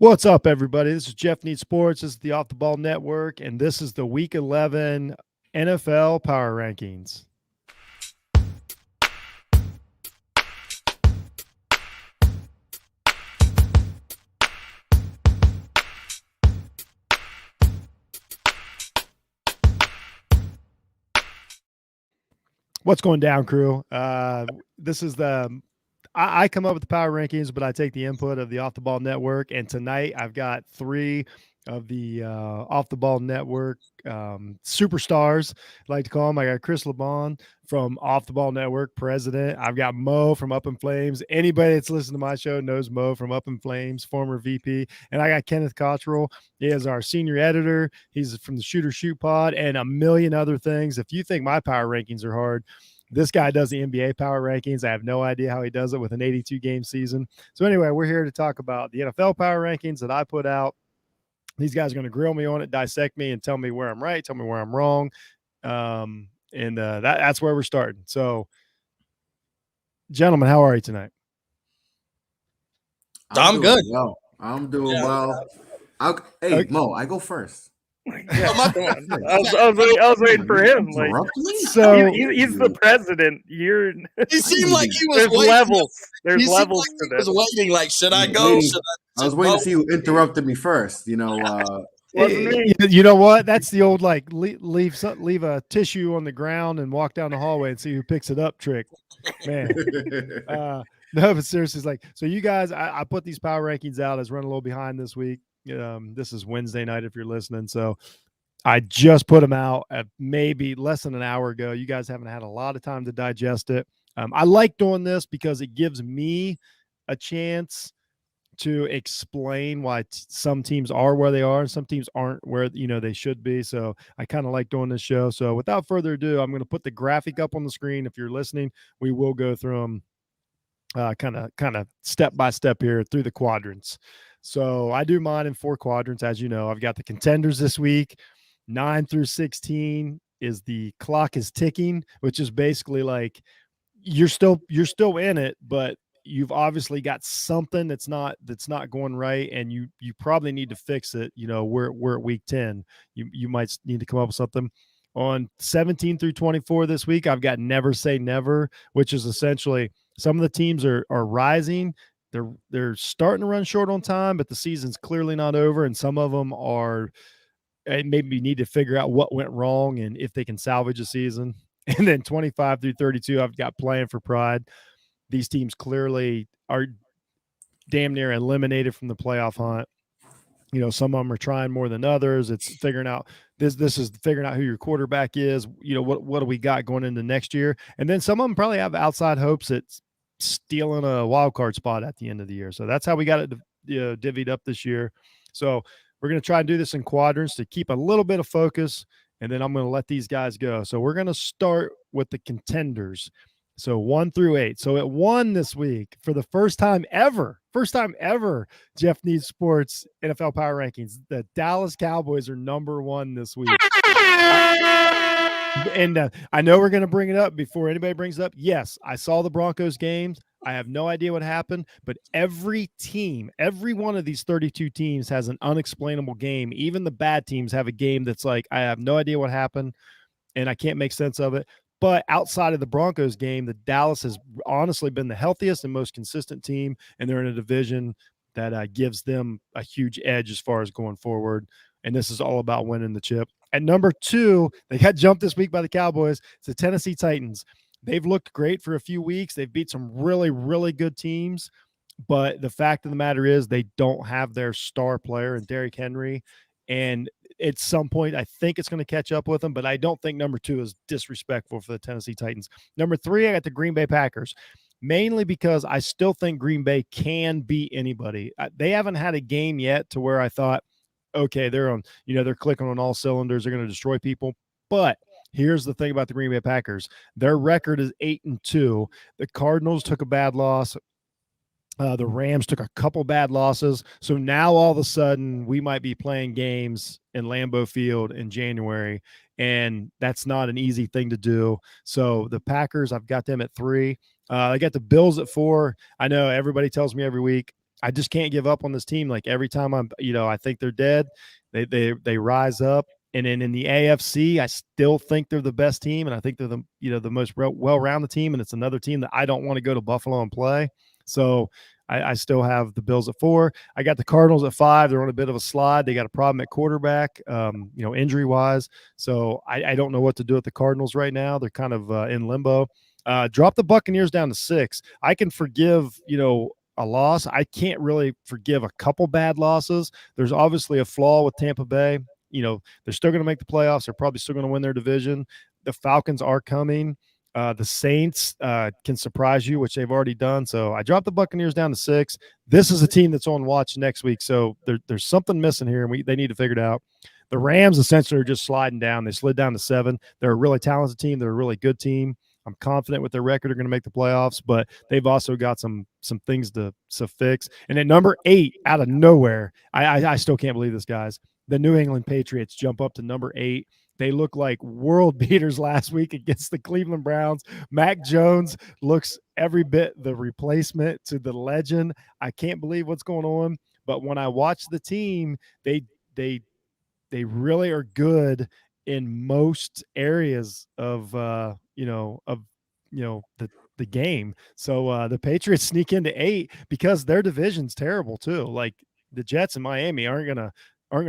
What's up, everybody? This is Jeff Needs Sports. This is the Off the Ball Network, and this is the Week 11 NFL Power Rankings. What's going down, crew? This is I come up with the power rankings, but I take the input of the Off the Ball Network. And tonight I've got three of the Off the Ball Network superstars, I like to call them. I got Chris LeBon from Off the Ball Network, president. I've got Mo from Up in Flames. Anybody that's listened to my show knows Mo from Up in Flames, former VP. And I got Kenneth Cottrell. He is our senior editor. He's from the Shooter Shoot Pod and a million other things. If you think my power rankings are hard, this guy does the NBA power rankings. I have no idea how he does it with an 82-game season. So anyway, we're here to talk about the NFL power rankings that I put out. These guys are going to grill me on it, dissect me, and tell me where I'm right, tell me where I'm wrong. That's where we're starting. So, gentlemen, how are you tonight? I'm good. Well, I'm doing well. Okay. Mo, I go first. Yeah, I was waiting for him. Like, so he's the president. He seemed like he was there's waiting. levels. There's levels like to he was this. waiting. Like, should I go? I was waiting to see who interrupted me first. You know, Wasn't me. You know what? That's the old like leave a tissue on the ground and walk down the hallway and see who picks it up trick. Man. No, but seriously, it's like, so you guys, I put these power rankings out. I was running a little behind this week. This is Wednesday night if you're listening. So I just put them out at maybe less than an hour ago. You guys haven't had a lot of time to digest it. I like doing this because it gives me a chance to explain why some teams are where they are and some teams aren't where they should be. So I kind of like doing this show. So without further ado, I'm going to put the graphic up on the screen. If you're listening, we will go through them kind of step by step here through the quadrants. So I do mine in 4 quadrants. As you know, I've got the contenders this week. 9 through 16 is the clock is ticking, which is basically like you're still in it, but you've obviously got something that's not going right, and you probably need to fix it. We're at week 10. You might need to come up with something. On 17 through 24 this week, I've got never say never, which is essentially some of the teams are rising. They're starting to run short on time, but the season's clearly not over, and some of them are maybe need to figure out what went wrong and if they can salvage a season. And then 25 through 32, I've got playing for pride. These teams clearly are damn near eliminated from the playoff hunt. Some of them are trying more than others. It's figuring out this is figuring out who your quarterback is. What do we got going into next year? And then some of them probably have outside hopes at stealing a wild card spot at the end of the year. So that's how we got it divvied up this year. So we're going to try and do this in quadrants to keep a little bit of focus, and then I'm going to let these guys go. So we're going to start with the contenders. So 1 through 8. So at 1 this week, for the first time ever, Jeff Needs Sports NFL Power Rankings, the Dallas Cowboys are number 1 this week. And I know we're going to bring it up before anybody brings it up. Yes, I saw the Broncos games. I have no idea what happened, but every one of these 32 teams has an unexplainable game. Even the bad teams have a game that's like, I have no idea what happened, and I can't make sense of it. But outside of the Broncos game, the Dallas has honestly been the healthiest and most consistent team, and they're in a division that gives them a huge edge as far as going forward. And this is all about winning the chip. At number 2, they got jumped this week by the Cowboys. It's the Tennessee Titans. They've looked great for a few weeks. They've beat some really, really good teams. But the fact of the matter is they don't have their star player in Derrick Henry. And at some point, I think it's going to catch up with them. But I don't think number 2 is disrespectful for the Tennessee Titans. Number 3, I got the Green Bay Packers. Mainly because I still think Green Bay can beat anybody. They haven't had a game yet to where I thought, okay, they're clicking on all cylinders. They're going to destroy people. But here's the thing about the Green Bay Packers. Their record is 8-2. The Cardinals took a bad loss. The Rams took a couple bad losses. So now all of a sudden we might be playing games in Lambeau Field in January, and that's not an easy thing to do. So the Packers, I've got them at 3. I got the Bills at 4. I know everybody tells me every week I just can't give up on this team. Like every time I think they're dead, they rise up. And then in the AFC, I still think they're the best team, and I think they're the most well-rounded team. And it's another team that I don't want to go to Buffalo and play. So I still have the Bills at 4. I got the Cardinals at 5. They're on a bit of a slide. They got a problem at quarterback, injury-wise. So I don't know what to do with the Cardinals right now. They're kind of in limbo. Drop the Buccaneers down to 6. I can forgive, a loss. I can't really forgive a couple bad losses. There's obviously a flaw with Tampa Bay. They're still going to make the playoffs. They're probably still going to win their division. The Falcons are coming. The Saints can surprise you, which they've already done. So I dropped the Buccaneers down to 6. This is a team that's on watch next week. So there's something missing here, and they need to figure it out. The Rams essentially are just sliding down. They slid down to 7. They're a really talented team. They're a really good team. I'm confident with their record they're going to make the playoffs, but they've also got some things to fix. And at number 8, out of nowhere, I still can't believe this, guys. The New England Patriots jump up to number 8. They look like world beaters last week against the Cleveland Browns. Mac Jones looks every bit the replacement to the legend. I can't believe what's going on. But when I watch the team, they really are good in most areas of the game. So the Patriots sneak into 8 because their division's terrible too. Like the Jets and Miami aren't gonna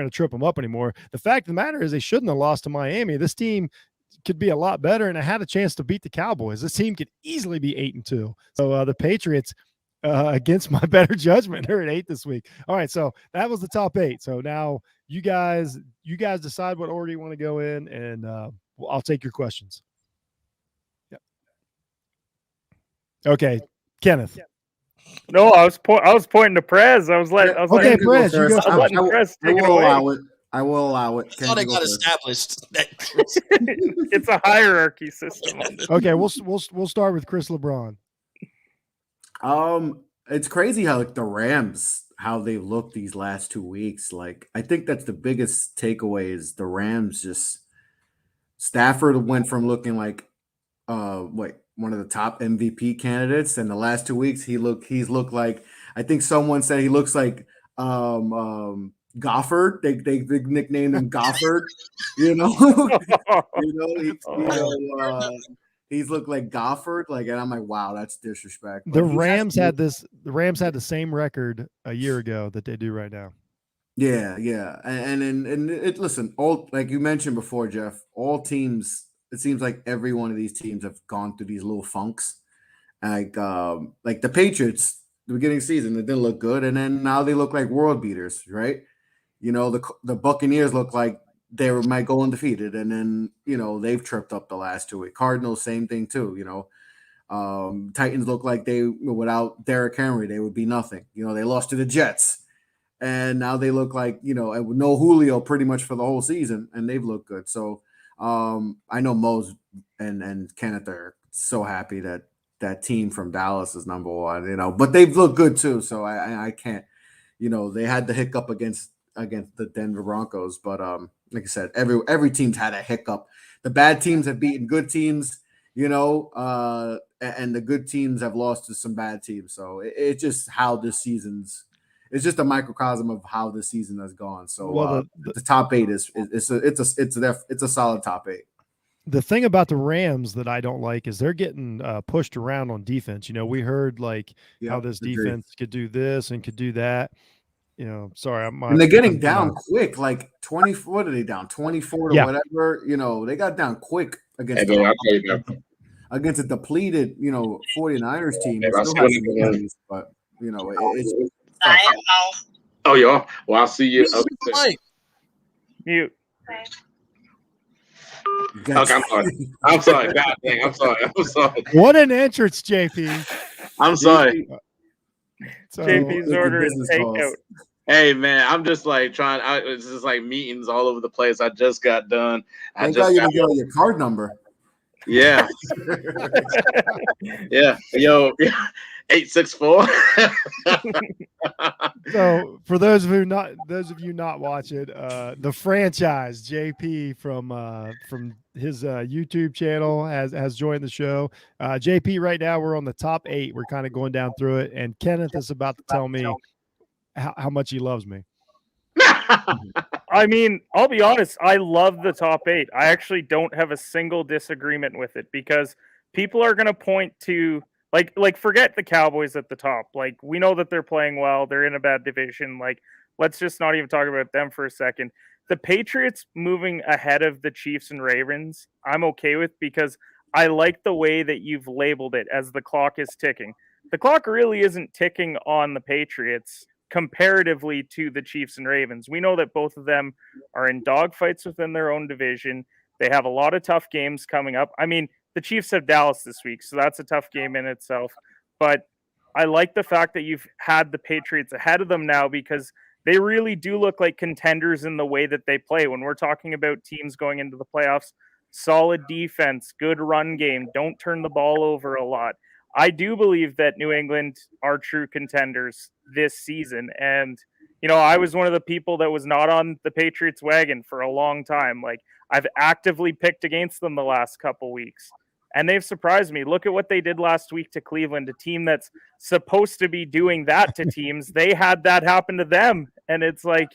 trip them up anymore. The fact of the matter is they shouldn't have lost to Miami. This team could be a lot better, and it had a chance to beat the Cowboys. This team could easily be 8-2. So the Patriots, against my better judgment, they're at 8 this week. All right, so that was the top 8. So now you guys decide what order you want to go in, and I'll take your questions. Yeah. Okay, Kenneth. No, I was pointing to Prez. I was letting Prez, you go first. Prez take it away. I will allow it. I thought it got established. It's a hierarchy system on this. Okay, we'll start with Chris LeBron. It's crazy how the Rams, how they look these last 2 weeks. Like, I think that's the biggest takeaway is the Rams just Stafford went from looking like one of the top MVP candidates, and the last 2 weeks he's looked like, I think someone said he looks like Gofford. They nicknamed him Gofford. He's looked like Gofford, and I'm like, wow, that's disrespect. The Rams had the same record a year ago that they do right now. Yeah, and listen, all like you mentioned before, Jeff, all teams. It seems like every one of these teams have gone through these little funks, like the Patriots. The beginning of the season, they didn't look good, and then now they look like world beaters, right? The Buccaneers look like they might go undefeated, and then they've tripped up the last 2 weeks. Cardinals, same thing too. Titans look like they without Derrick Henry, they would be nothing. They lost to the Jets, and now they look like with no Julio pretty much for the whole season, and they've looked good. So I know Mose and Kenneth are so happy that team from Dallas is number 1. But they've looked good too. So I can't. They had the hiccup against the Denver Broncos, but like I said, every team's had a hiccup. The bad teams have beaten good teams, and the good teams have lost to some bad teams. So it's just how this season's. It's just a microcosm of how the season has gone. So the top 8 is a solid top 8. The thing about the Rams that I don't like is they're getting pushed around on defense. We heard how this defense could do this and could do that. Sorry, and they're getting down quick, like 24. What are they down? 24 to whatever. They got down quick against a depleted 49ers team. But it's oh, y'all. Well, I'll see you. Mute. Okay, I'm sorry. God dang, I'm sorry. What an entrance, JP. I'm sorry. So, JP's ordering takeout. Hey man, I'm just trying. It's just meetings all over the place. I just got done. Thank God you didn't get your card number. Yeah. Yeah. Yo, 864. So for those of you not watching, the franchise JP from his YouTube channel has joined the show. JP, right now we're on the top 8. We're kind of going down through it, and Kenneth is about to tell me how much he loves me. I mean, I'll be honest. I love the top 8. I actually don't have a single disagreement with it because people are going to point to like forget the Cowboys at the top. Like we know that they're playing well. They're in a bad division. Like let's just not even talk about them for a second. The Patriots moving ahead of the Chiefs and Ravens, I'm okay with because I like the way that you've labeled it as the clock is ticking. The clock really isn't ticking on the Patriots comparatively to the Chiefs and Ravens. We know that both of them are in dogfights within their own division. They have a lot of tough games coming up. I mean, the Chiefs have Dallas this week, so that's a tough game in itself. But I like the fact that you've had the Patriots ahead of them now because they really do look like contenders in the way that they play. When we're talking about teams going into the playoffs, solid defense, good run game, don't turn the ball over a lot. I do believe that New England are true contenders this season. And, you know, I was one of the people that was not on the Patriots wagon for a long time. Like, I've actively picked against them the last couple weeks. And they've surprised me. Look at what they did last week to Cleveland, a team that's supposed to be doing that to teams. They had that happen to them. And it's like,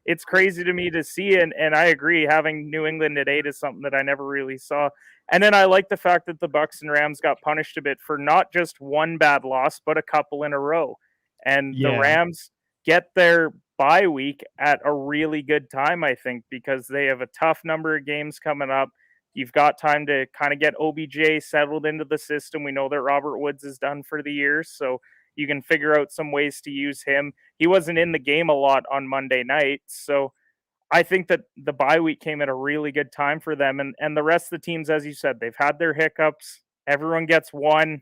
it's crazy to me to see. And I agree, having New England at 8 is something that I never really saw. And then I like the fact that the Bucs and Rams got punished a bit for not just one bad loss, but a couple in a row. And the Rams get their bye week at a really good time, I think, because they have a tough number of games coming up. You've got time to kind of get OBJ settled into the system. We know that Robert Woods is done for the year, so you can figure out some ways to use him. He wasn't in the game a lot on Monday night, so I think that the bye week came at a really good time for them. And the rest of the teams, as you said, they've had their hiccups. Everyone gets one.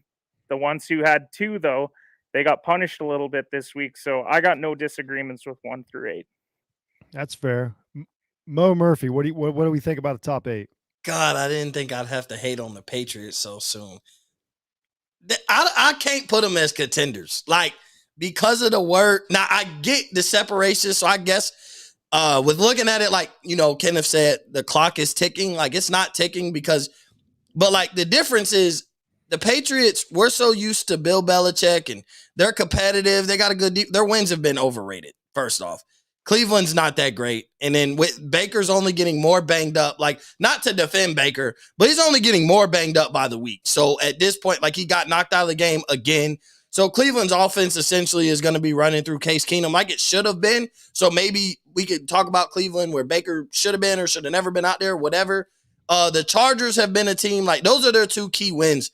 The ones who had 2, though, they got punished a little bit this week. So I got no disagreements with 1 through 8. That's fair. Mo Murphy, what do we think about the top 8? God, I didn't think I'd have to hate on the Patriots so soon. I can't put them as contenders. Like, because of the word. Now, I get the separation, so I guess with looking at it, like, you know, Kenneth said, the clock is ticking. Like, it's not ticking but like the difference is the Patriots, we're so used to Bill Belichick and they're competitive. They got a good, their wins have been overrated, first off. Cleveland's not that great. And then with Baker's only getting more banged up, like, not to defend Baker, but he's only getting more banged up by the week. So at this point, like, he got knocked out of the game again. So Cleveland's offense essentially is going to be running through Case Keenum like it should have been. So maybe we could talk about Cleveland where Baker should have been or should have never been out there, whatever. The Chargers have been a team, like, those are their 2 key wins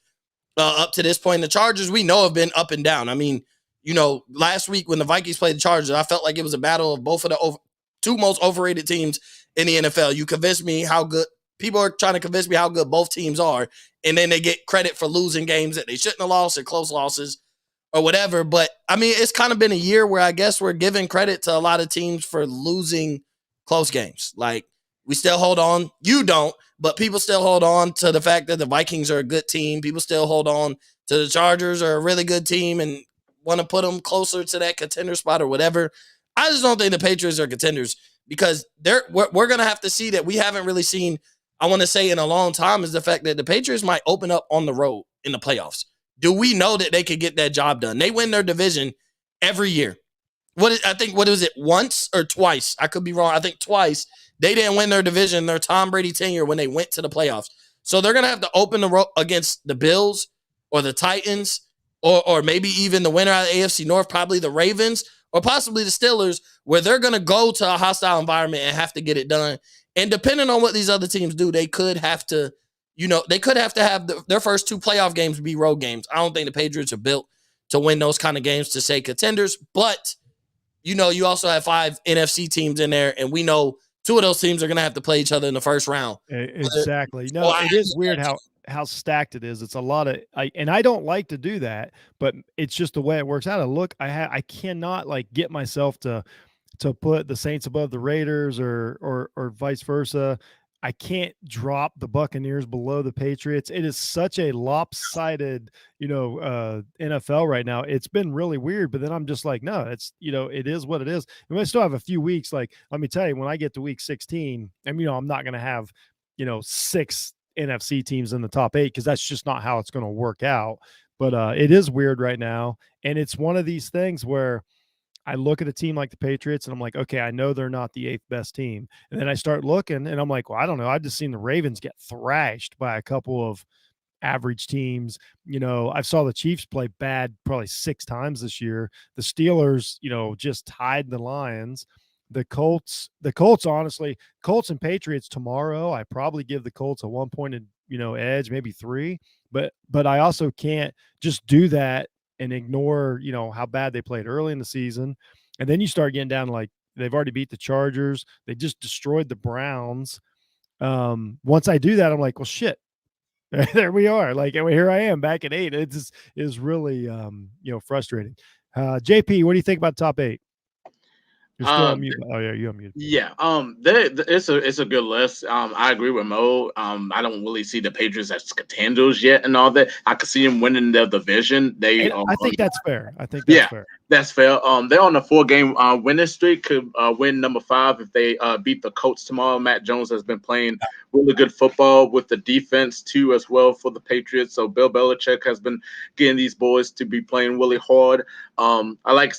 up to this point. The Chargers, we know, have been up and down. I mean, you know, last week when the Vikings played the Chargers, I felt like it was a battle of both of the 2 most overrated teams in the NFL. You convinced me how good – people are trying to convince me how good both teams are, and then they get credit for losing games that they shouldn't have lost or close losses or whatever. But, I mean, it's kind of been a year where I guess we're giving credit to a lot of teams for losing close games. Like, we still hold on. You don't, but people still hold on to the fact that the Vikings are a good team. People still hold on to the Chargers are a really good team and want to put them closer to that contender spot or whatever. I just don't think the Patriots are contenders because we're going to have to see that we haven't really seen, I want to say, in a long time, is the fact that the Patriots might open up on the road in the playoffs. Do we know that they could get that job done? They win their division every year. What was it, once or twice? I could be wrong. I think twice. They didn't win their division, their Tom Brady tenure, when they went to the playoffs. So they're going to have to open the road against the Bills or the Titans or maybe even the winner out of the AFC North, probably the Ravens or possibly the Steelers, where they're going to go to a hostile environment and have to get it done. And depending on what these other teams do, they could have to, have their first 2 playoff games be road games. I don't think the Patriots are built to win those kind of games to say contenders, but you also have 5 NFC teams in there, and we know 2 of those teams are going to have to play each other in the first round. Exactly. No, it is weird how stacked it is. It's a lot of, and I don't like to do that, but it's just the way it works out. Look, I cannot get myself to put the Saints above the Raiders or vice versa. I can't drop the Buccaneers below the Patriots. It is such a lopsided, NFL right now. It's been really weird, but then I'm just like, no, it's, it is what it is. And we still have a few weeks. Like, let me tell you, when I get to week 16, I'm not going to have, 6 NFC teams in the top 8, because that's just not how it's going to work out. But it is weird right now. And it's one of these things where I look at a team like the Patriots and I'm like, okay, I know they're not the 8th best team. And then I start looking and I'm like, well, I don't know. I've just seen the Ravens get thrashed by a couple of average teams. I saw the Chiefs play bad probably 6 times this year. The Steelers, just tied the Lions. The Colts, honestly, Colts and Patriots tomorrow, I probably give the Colts a 1-point, edge, maybe 3. But I also can't just do that and ignore, how bad they played early in the season. And then you start getting down like they've already beat the Chargers. They just destroyed the Browns. Once I do that, I'm like, well, shit, there we are. Like, here I am back at 8. It just is really, frustrating. JP, what do you think about top 8? You're still on mute. Oh yeah, you're unmuted. Yeah, it's a good list. I agree with Mo. I don't really see the Patriots as contenders yet, and all that. I could see them winning the division. I think that's fair. Fair. That's fair. They're on a 4-game winning streak. Could win number 5 if they beat the Colts tomorrow. Matt Jones has been playing really good football with the defense too, as well for the Patriots. So Bill Belichick has been getting these boys to be playing really hard. I like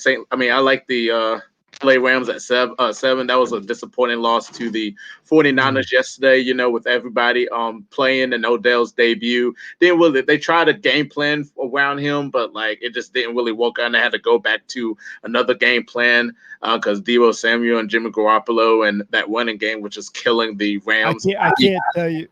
the LA Rams at 7. That was a disappointing loss to the 49ers yesterday, with everybody playing and Odell's debut. They tried a game plan around him, but it just didn't really work out, and they had to go back to another game plan because Deebo Samuel and Jimmy Garoppolo and that winning game, which is killing the Rams. I can't tell you.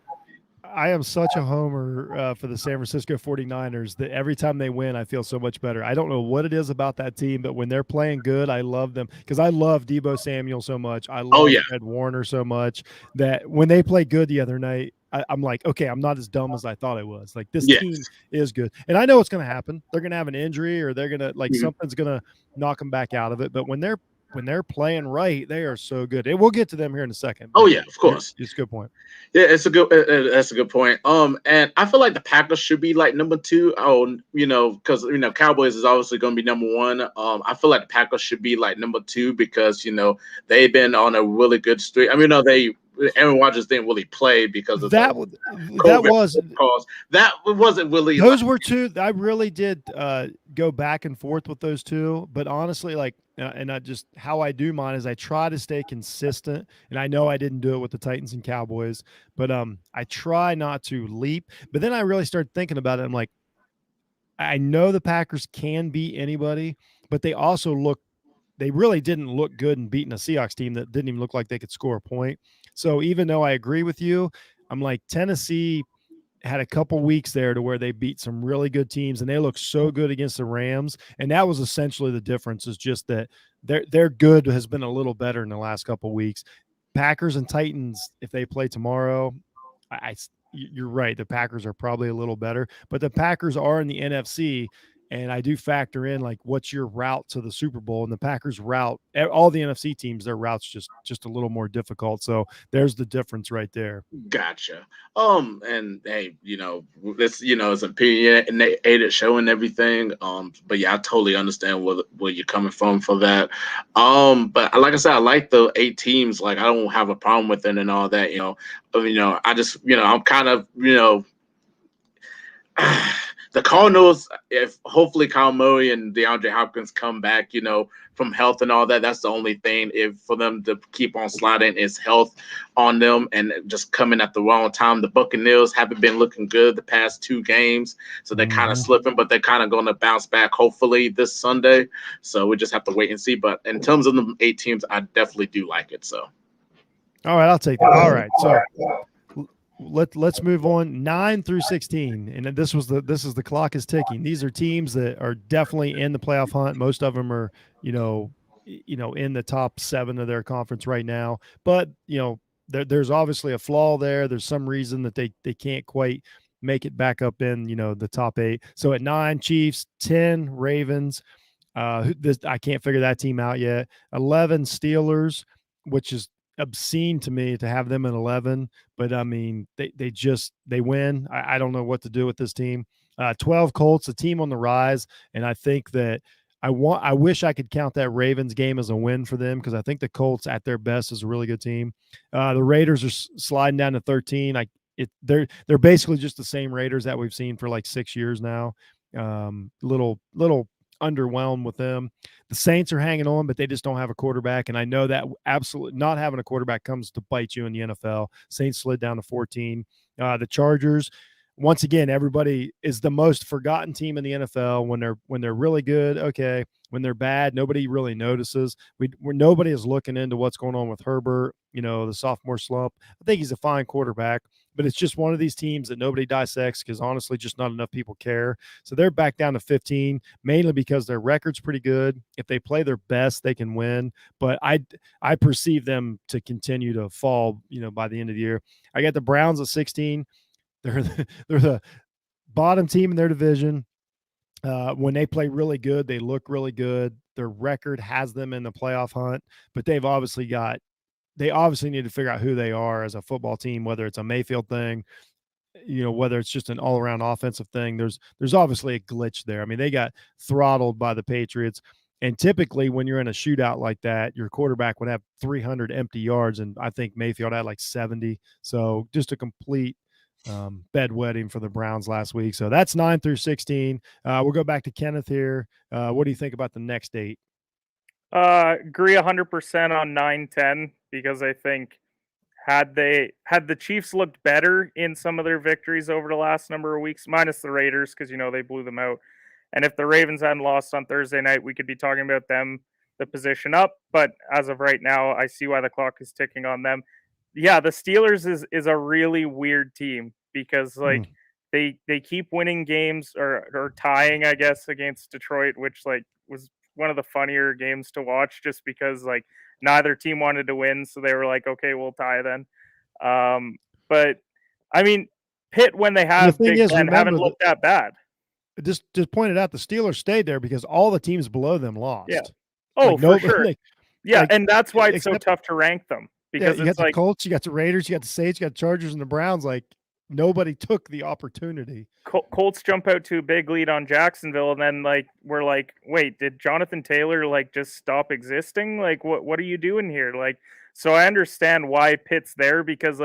I am such a homer for the San Francisco 49ers that every time they win, I feel so much better. I don't know what it is about that team, but when they're playing good, I love them because I love Deebo Samuel so much. I love Fred Warner so much that when they play good the other night, I'm like, okay, I'm not as dumb as I thought I was. Like, this team is good. And I know what's going to happen. They're going to have an injury or they're going to something's going to knock them back out of it. But when they're playing right, they are so good. And we'll get to them here in a second. Oh yeah, of course. It's a good point. Yeah, that's a good point. And I feel like the Packers should be like number 2. Because Cowboys is obviously going to be number 1. I feel like the Packers should be like number 2 because they've been on a really good streak. I mean, Aaron Rodgers didn't really play because of that wasn't really. Those were 2. I really did go back and forth with those 2, but honestly, and I just how I do mine is I try to stay consistent, and I know I didn't do it with the Titans and Cowboys, but I try not to leap. But then I really started thinking about it. I'm like, I know the Packers can beat anybody, but they also they really didn't look good in beating a Seahawks team that didn't even look like they could score a point. So even though I agree with you, I'm like, Tennessee had a couple weeks there to where they beat some really good teams, and they look so good against the Rams. And that was essentially the difference, is just that their good has been a little better in the last couple weeks. Packers and Titans, if they play tomorrow, you're right. The Packers are probably a little better, but the Packers are in the NFC. And I do factor in what's your route to the Super Bowl, and the Packers route, all the NFC teams, their route's just a little more difficult. So there's the difference right there. Gotcha. And hey, this, it's opinionated show and everything. But yeah, I totally understand where you're coming from for that. But like I said, I like the 8 teams. I don't have a problem with it and all that. I just, I'm kind of, the Cardinals, if hopefully Kyle Murray and DeAndre Hopkins come back, from health and all that, that's the only thing. If for them to keep on sliding is health on them and just coming at the wrong time. The Buccaneers haven't been looking good the past 2 games, so they're kind of slipping, but they're kind of going to bounce back hopefully this Sunday. So we just have to wait and see. But in terms of the 8 teams, I definitely do like it. So, all right, I'll take that. All right, so. Let's move on 9 through 16, and this is the clock is ticking. These are teams that are definitely in the playoff hunt. Most of them are in the top 7 of their conference right now, but there's obviously a flaw there. There's some reason that they can't quite make it back up in the top 8. So at 9, Chiefs, 10, Ravens. I can't figure that team out yet. 11, Steelers, which is obscene to me to have them in 11, but I mean they win. I don't know what to do with this team. 12, Colts, a team on the rise, and I think that I wish I could count that Ravens game as a win for them, because I think the Colts at their best is a really good team. The Raiders are sliding down to 13. They're basically just the same Raiders that we've seen for 6 years now. Little underwhelmed with them. The Saints are hanging on, but they just don't have a quarterback. And I know that absolutely not having a quarterback comes to bite you in the NFL. Saints slid down to 14. The Chargers, once again, everybody is the most forgotten team in the NFL when they're really good. Okay. When they're bad, nobody really notices. Nobody is looking into what's going on with Herbert, the sophomore slump. I think he's a fine quarterback, but it's just one of these teams that nobody dissects because honestly, just not enough people care. So they're back down to 15, mainly because their record's pretty good. If they play their best, they can win. But I perceive them to continue to fall, by the end of the year. I got the Browns at 16. They're the bottom team in their division. When they play really good, they look really good. Their record has them in the playoff hunt, but they obviously need to figure out who they are as a football team, whether it's a Mayfield thing, whether it's just an all around offensive thing. There's obviously a glitch there. I mean, they got throttled by the Patriots. And typically when you're in a shootout like that, your quarterback would have 300 empty yards. And I think Mayfield had like 70. So just a complete bedwetting for the Browns last week. So that's 9 through 16. We'll go back to Kenneth here. What do you think about the next 8? Agree 100% on 9-10 because I think had the Chiefs looked better in some of their victories over the last number of weeks, minus the Raiders because they blew them out, and if the Ravens hadn't lost on Thursday night, we could be talking about them, the position up. But as of right now, I see why the clock is ticking on them. Yeah, the Steelers is a really weird team because they keep winning games or tying, I guess, against Detroit, which was one of the funnier games to watch just because neither team wanted to win, so they were like, okay, we'll tie then. But I mean, Pitt, when they have Big Ben, haven't looked that bad. Just pointed out the Steelers stayed there because all the teams below them lost. Yeah. Oh, for sure. And that's why it's so tough to rank them. Because you got the Colts, you got the Raiders, you got the Saints, you got the Chargers and the Browns. Nobody took the opportunity. Colts jump out to a big lead on Jacksonville, and then we're like, wait, did Jonathan Taylor just stop existing? What are you doing here? So I understand why Pitt's there because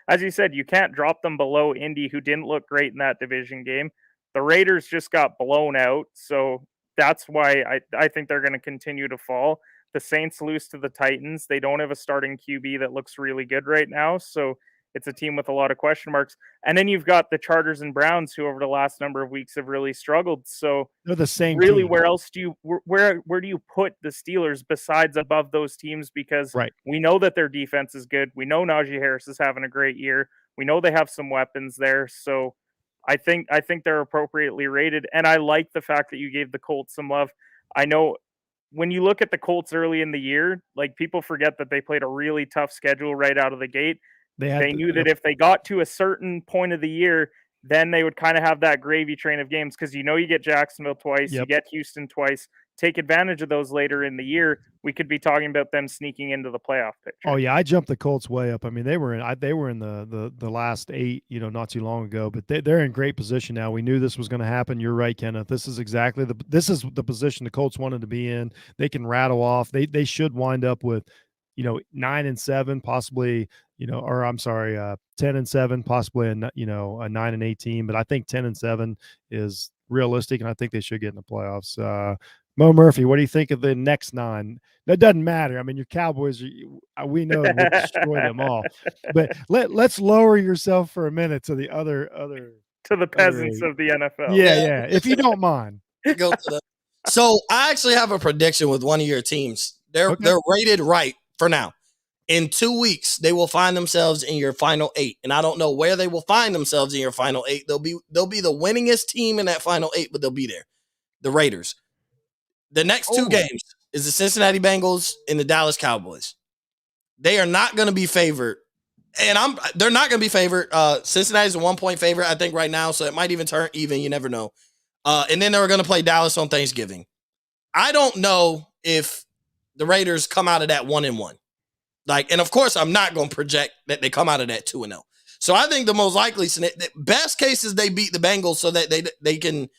as you said, you can't drop them below Indy, who didn't look great in that division game. The Raiders just got blown out, so that's why I think they're going to continue to fall. The Saints lose to the Titans. They don't have a starting QB that looks really good right now, so it's a team with a lot of question marks. And then you've got the Chargers and Browns, who over the last number of weeks have really struggled. So they're the same. Really, team. where else do you where do you put the Steelers besides above those teams? Because we know that their defense is good. We know Najee Harris is having a great year. We know they have some weapons there. So I think they're appropriately rated. And I like the fact that you gave the Colts some love. I know when you look at the Colts early in the year, people forget that they played a really tough schedule right out of the gate. They knew that if they got to a certain point of the year, then they would kind of have that gravy train of games because you get Jacksonville twice, you get Houston twice. Take advantage of those later in the year. We could be talking about them sneaking into the playoff picture. Oh yeah, I jumped the Colts way up. I mean, they were in the last 8, not too long ago, but they're in great position now. We knew this was going to happen. You're right, Kenneth. This is exactly the position the Colts wanted to be in. They can rattle off. They should wind up with 9-7, possibly, 10-7, possibly a 9-8 but I think 10-7 is realistic, and I think they should get in the playoffs. Mo Murphy, what do you think of the next 9? That doesn't matter. I mean, your Cowboys, we know we'll destroy them all. But let's lower yourself for a minute to the other to the peasants of the NFL. Yeah, if you don't mind. So I actually have a prediction with one of your teams. They're rated right for now. In 2 weeks, they will find themselves in your final 8. And I don't know where they will find themselves in your final 8. They'll be the winningest team in that final 8, but they'll be there. The Raiders. The next 2 games is the Cincinnati Bengals and the Dallas Cowboys. They are not going to be favored. And they're not going to be favored. Cincinnati's a 1-point favorite, I think, right now. So it might even turn even. You never know. And then they're going to play Dallas on Thanksgiving. I don't know if the Raiders come out of that 1-1. And of course, I'm not going to project that they come out of that 2-0. So I think the most likely, the best case is they beat the Bengals so that they can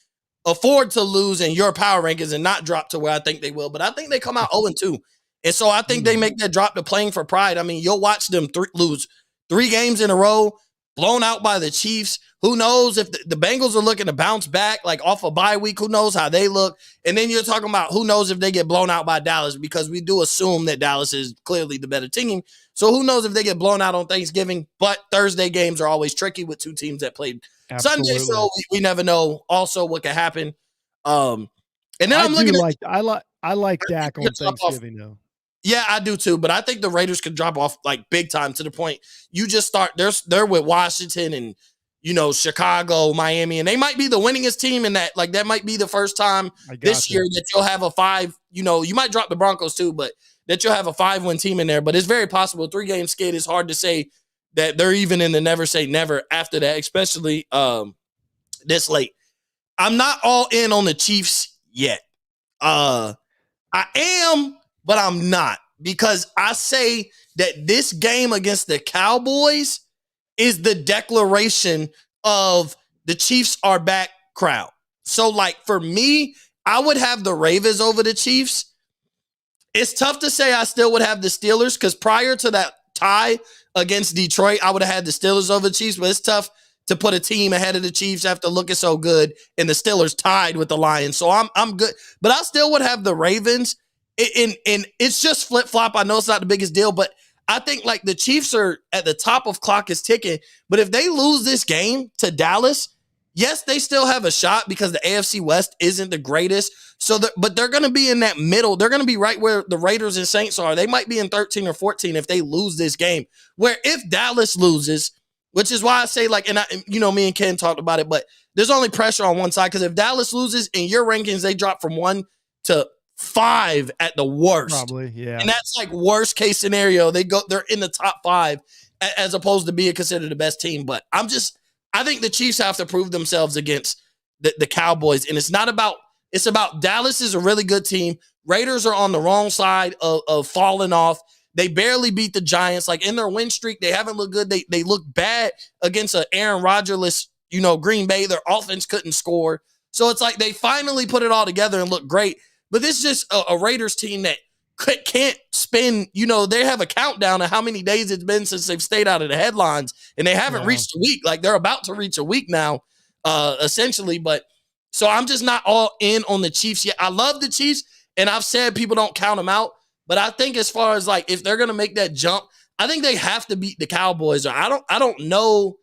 afford to lose in your power rankings and not drop to where I think they will. But I think they come out 0-2. And so I think they make that drop to playing for pride. I mean, you'll watch them lose 3 games in a row, blown out by the Chiefs. Who knows if the Bengals are looking to bounce back, like off a bye week? Who knows how they look? And then you're talking about who knows if they get blown out by Dallas, because we do assume that Dallas is clearly the better team. So who knows if they get blown out on Thanksgiving? But Thursday games are always tricky with two teams that played Sunday, so we never know also what could happen. And then I like Dak on Thanksgiving though. Yeah, I do too, but I think the Raiders could drop off like big time to the point you just start. They're with Washington and Chicago, Miami, and they might be the winningest team in that. Like that might be the first time this year that you'll have a 5. You might drop the Broncos too, but that you'll have a 5-win team in there. But it's very possible. 3-game skid is hard to say that they're even in the never say never after that, especially this late. I'm not all in on the Chiefs yet. I am, but I'm not, because I say that this game against the Cowboys is the declaration of the Chiefs are back crowd. So, like, for me, I would have the Ravens over the Chiefs. It's tough to say I still would have the Steelers, because prior to that tie against Detroit, I would have had the Steelers over the Chiefs, but it's tough to put a team ahead of the Chiefs after looking so good, and the Steelers tied with the Lions. So I'm good, but I still would have the Ravens. And it's just flip-flop. I know it's not the biggest deal, but I think like the Chiefs are at the top of clock is ticking. But if they lose this game to Dallas, yes, they still have a shot because the AFC West isn't the greatest. But they're going to be in that middle. They're going to be right where the Raiders and Saints are. They might be in 13 or 14 if they lose this game. Where if Dallas loses, which is why I say like, and me and Ken talked about it, but there's only pressure on one side, because if Dallas loses in your rankings, they drop from 1 to 5 at the worst. Probably, yeah. And that's like worst case scenario. They're in the top 5 as opposed to being considered the best team. But I think the Chiefs have to prove themselves against the Cowboys. And it's about Dallas is a really good team. Raiders are on the wrong side of falling off. They barely beat the Giants. Like in their win streak, they haven't looked good. They look bad against an Aaron Rodgers-less, Green Bay. Their offense couldn't score. So it's like they finally put it all together and look great. But this is just a Raiders team that can't spend, they have a countdown of how many days it's been since they've stayed out of the headlines, and they haven't reached a week. Like they're about to reach a week now, essentially. But so I'm just not all in on the Chiefs yet. I love the Chiefs, and I've said people don't count them out. But I think as far as like if they're going to make that jump, I think they have to beat the Cowboys. Or I don't know.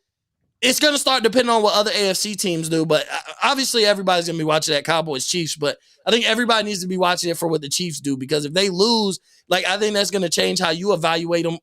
It's going to start depending on what other AFC teams do, but obviously everybody's going to be watching that Cowboys-Chiefs, but I think everybody needs to be watching it for what the Chiefs do, because if they lose, like I think that's going to change how you evaluate them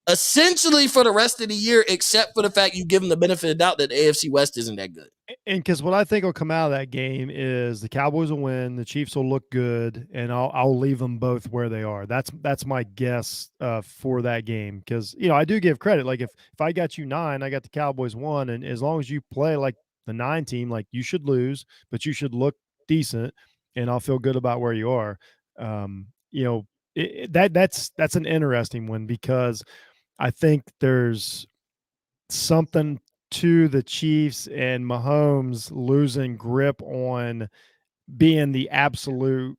essentially for the rest of the year, except for the fact you give them the benefit of the doubt that the AFC West isn't that good. And because what I think will come out of that game is the Cowboys will win, the Chiefs will look good, and I'll leave them both where they are. That's my guess for that game, because I do give credit. Like if I got you 9, I got the Cowboys 1, and as long as you play like the 9 team, like you should lose, but you should look decent, and I'll feel good about where you are. That's an interesting one, because I think there's something to the Chiefs and Mahomes losing grip on being the absolute,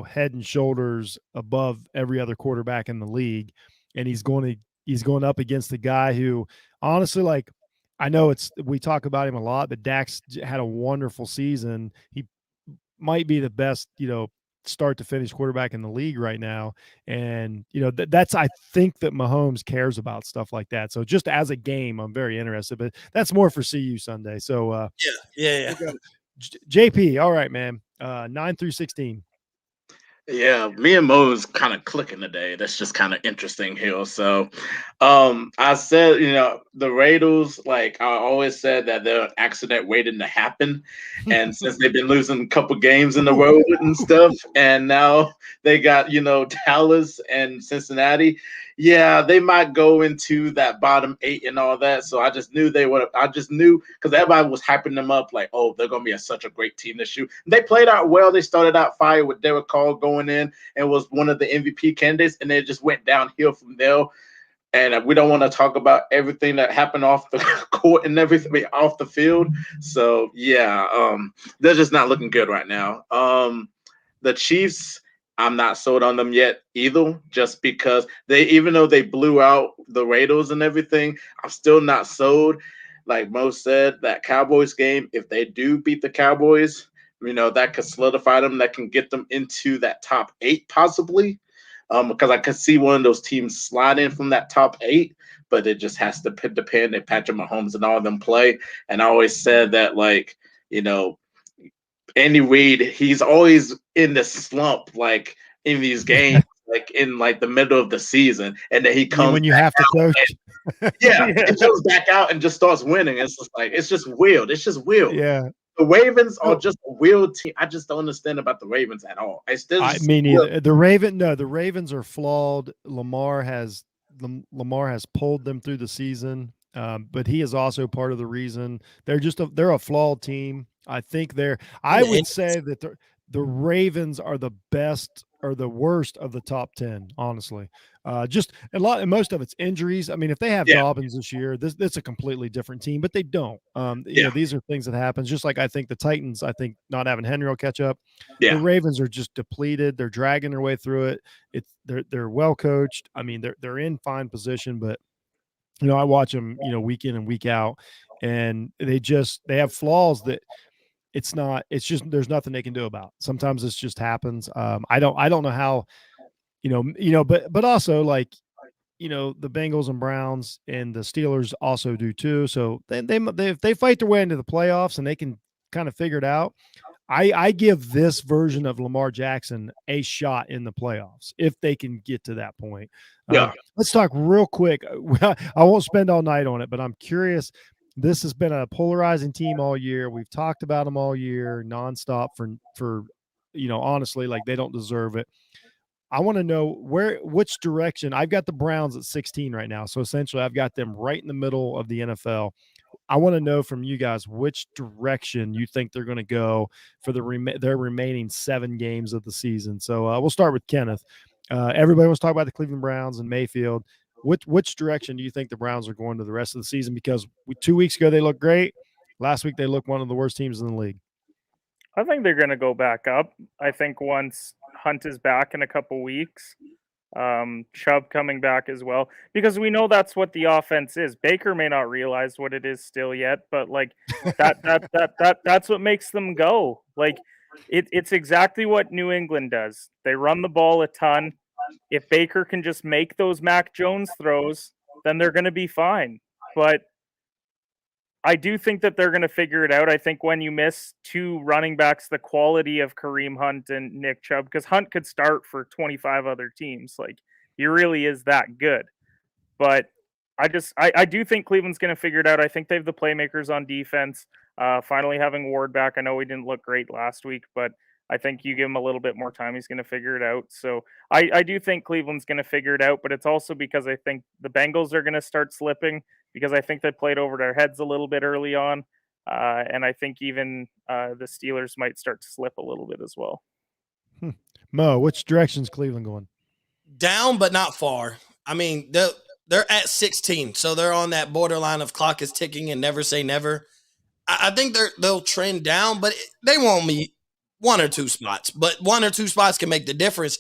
head and shoulders above every other quarterback in the league. And he's going up against the guy who, honestly, like, I know we talk about him a lot, but Dak's had a wonderful season. He might be the best, start to finish quarterback in the league right now. And, that's, I think that Mahomes cares about stuff like that. So just as a game, I'm very interested, but that's more for CU Sunday. So, yeah. JP. All right, man. 9 through 16. Yeah, me and Mo's kind of clicking today. That's just kind of interesting here. So I said, the Raiders, like I always said that they're an accident waiting to happen. And since they've been losing a couple games in the road and stuff, and now they got, Dallas and Cincinnati. Yeah, they might go into that bottom 8 and all that. So I just knew they would. I just knew, because everybody was hyping them up like, oh, they're going to be such a great team this year. They played out well. They started out fire with Derek Carr going in and was one of the MVP candidates, and they just went downhill from there. And we don't want to talk about everything that happened off the court and everything off the field. So, yeah, they're just not looking good right now. The Chiefs, I'm not sold on them yet either, just because even though they blew out the Raiders and everything, I'm still not sold. like Mo said, that Cowboys game, if they do beat the Cowboys, that could solidify them. That can get them into that top 8 possibly. Because I could see one of those teams slide in from that top 8, but it just has to depend if Patrick Mahomes and all of them play. And I always said that, like, Andy Reid, he's always in the slump, like in these games, like in like the middle of the season, and then he comes when you have to coach. He goes back out and just starts winning. It's just like it's just weird. It's just weird. Yeah. The Ravens are just a weird team. I just don't understand about the Ravens at all. Me neither. The Ravens are flawed. Lamar has pulled them through the season, but he is also part of the reason. They're a flawed team. I think I would say that the Ravens are the best or the worst of the top 10, honestly. Just and most of it's injuries. I mean, if they have Dobbins this year, this a completely different team, but they don't. You know, these are things that happens. Just like I think the Titans, not having Henry will catch up. The Ravens are just depleted. They're dragging their way through it. They're well coached. I mean, they're in fine position, but I watch them, week in and week out, and they have flaws that it's just there's nothing they can do about. Sometimes this just happens. I don't know how. But also the Bengals and Browns and the Steelers also do too. So if they fight their way into the playoffs and they can kind of figure it out, I give this version of Lamar Jackson a shot in the playoffs if they can get to that point. Let's talk real quick. I won't spend all night on it, but I'm curious. This has been a polarizing team all year. We've talked about them all year nonstop for honestly, like they don't deserve it. I want to know which direction. I've got the Browns at 16 right now. So essentially I've got them right in the middle of the NFL. I want to know from you guys which direction you think they're going to go for their remaining 7 games of the season. So we'll start with Kenneth. Everybody wants to talk about the Cleveland Browns and Mayfield. Which direction do you think the Browns are going to the rest of the season? Because 2 weeks ago they looked great. Last week they looked one of the worst teams in the league. I think they're going to go back up. I think once Hunt is back in a couple weeks, Chubb coming back as well, because we know that's what the offense is. Baker may not realize what it is still yet, but like that's what makes them go. Like it's exactly what New England does. They run the ball a ton. If Baker can just make those Mac Jones throws, then they're going to be fine. But I do think that they're going to figure it out. I think when you miss 2 running backs, the quality of Kareem Hunt and Nick Chubb, because Hunt could start for 25 other teams. Like, he really is that good. But I do think Cleveland's going to figure it out. I think they have the playmakers on defense. Finally having Ward back. I know he didn't look great last week, but I think you give him a little bit more time, he's going to figure it out. So I do think Cleveland's going to figure it out, but it's also because I think the Bengals are going to start slipping, because I think they played over their heads a little bit early on. And I think even the Steelers might start to slip a little bit as well. Mo, which direction's Cleveland going? Down, but not far. I mean, they're at 16, so they're on that borderline of clock is ticking and never say never. I think they'll trend down, but they won't meet 1 or 2 spots. But 1 or 2 spots can make the difference.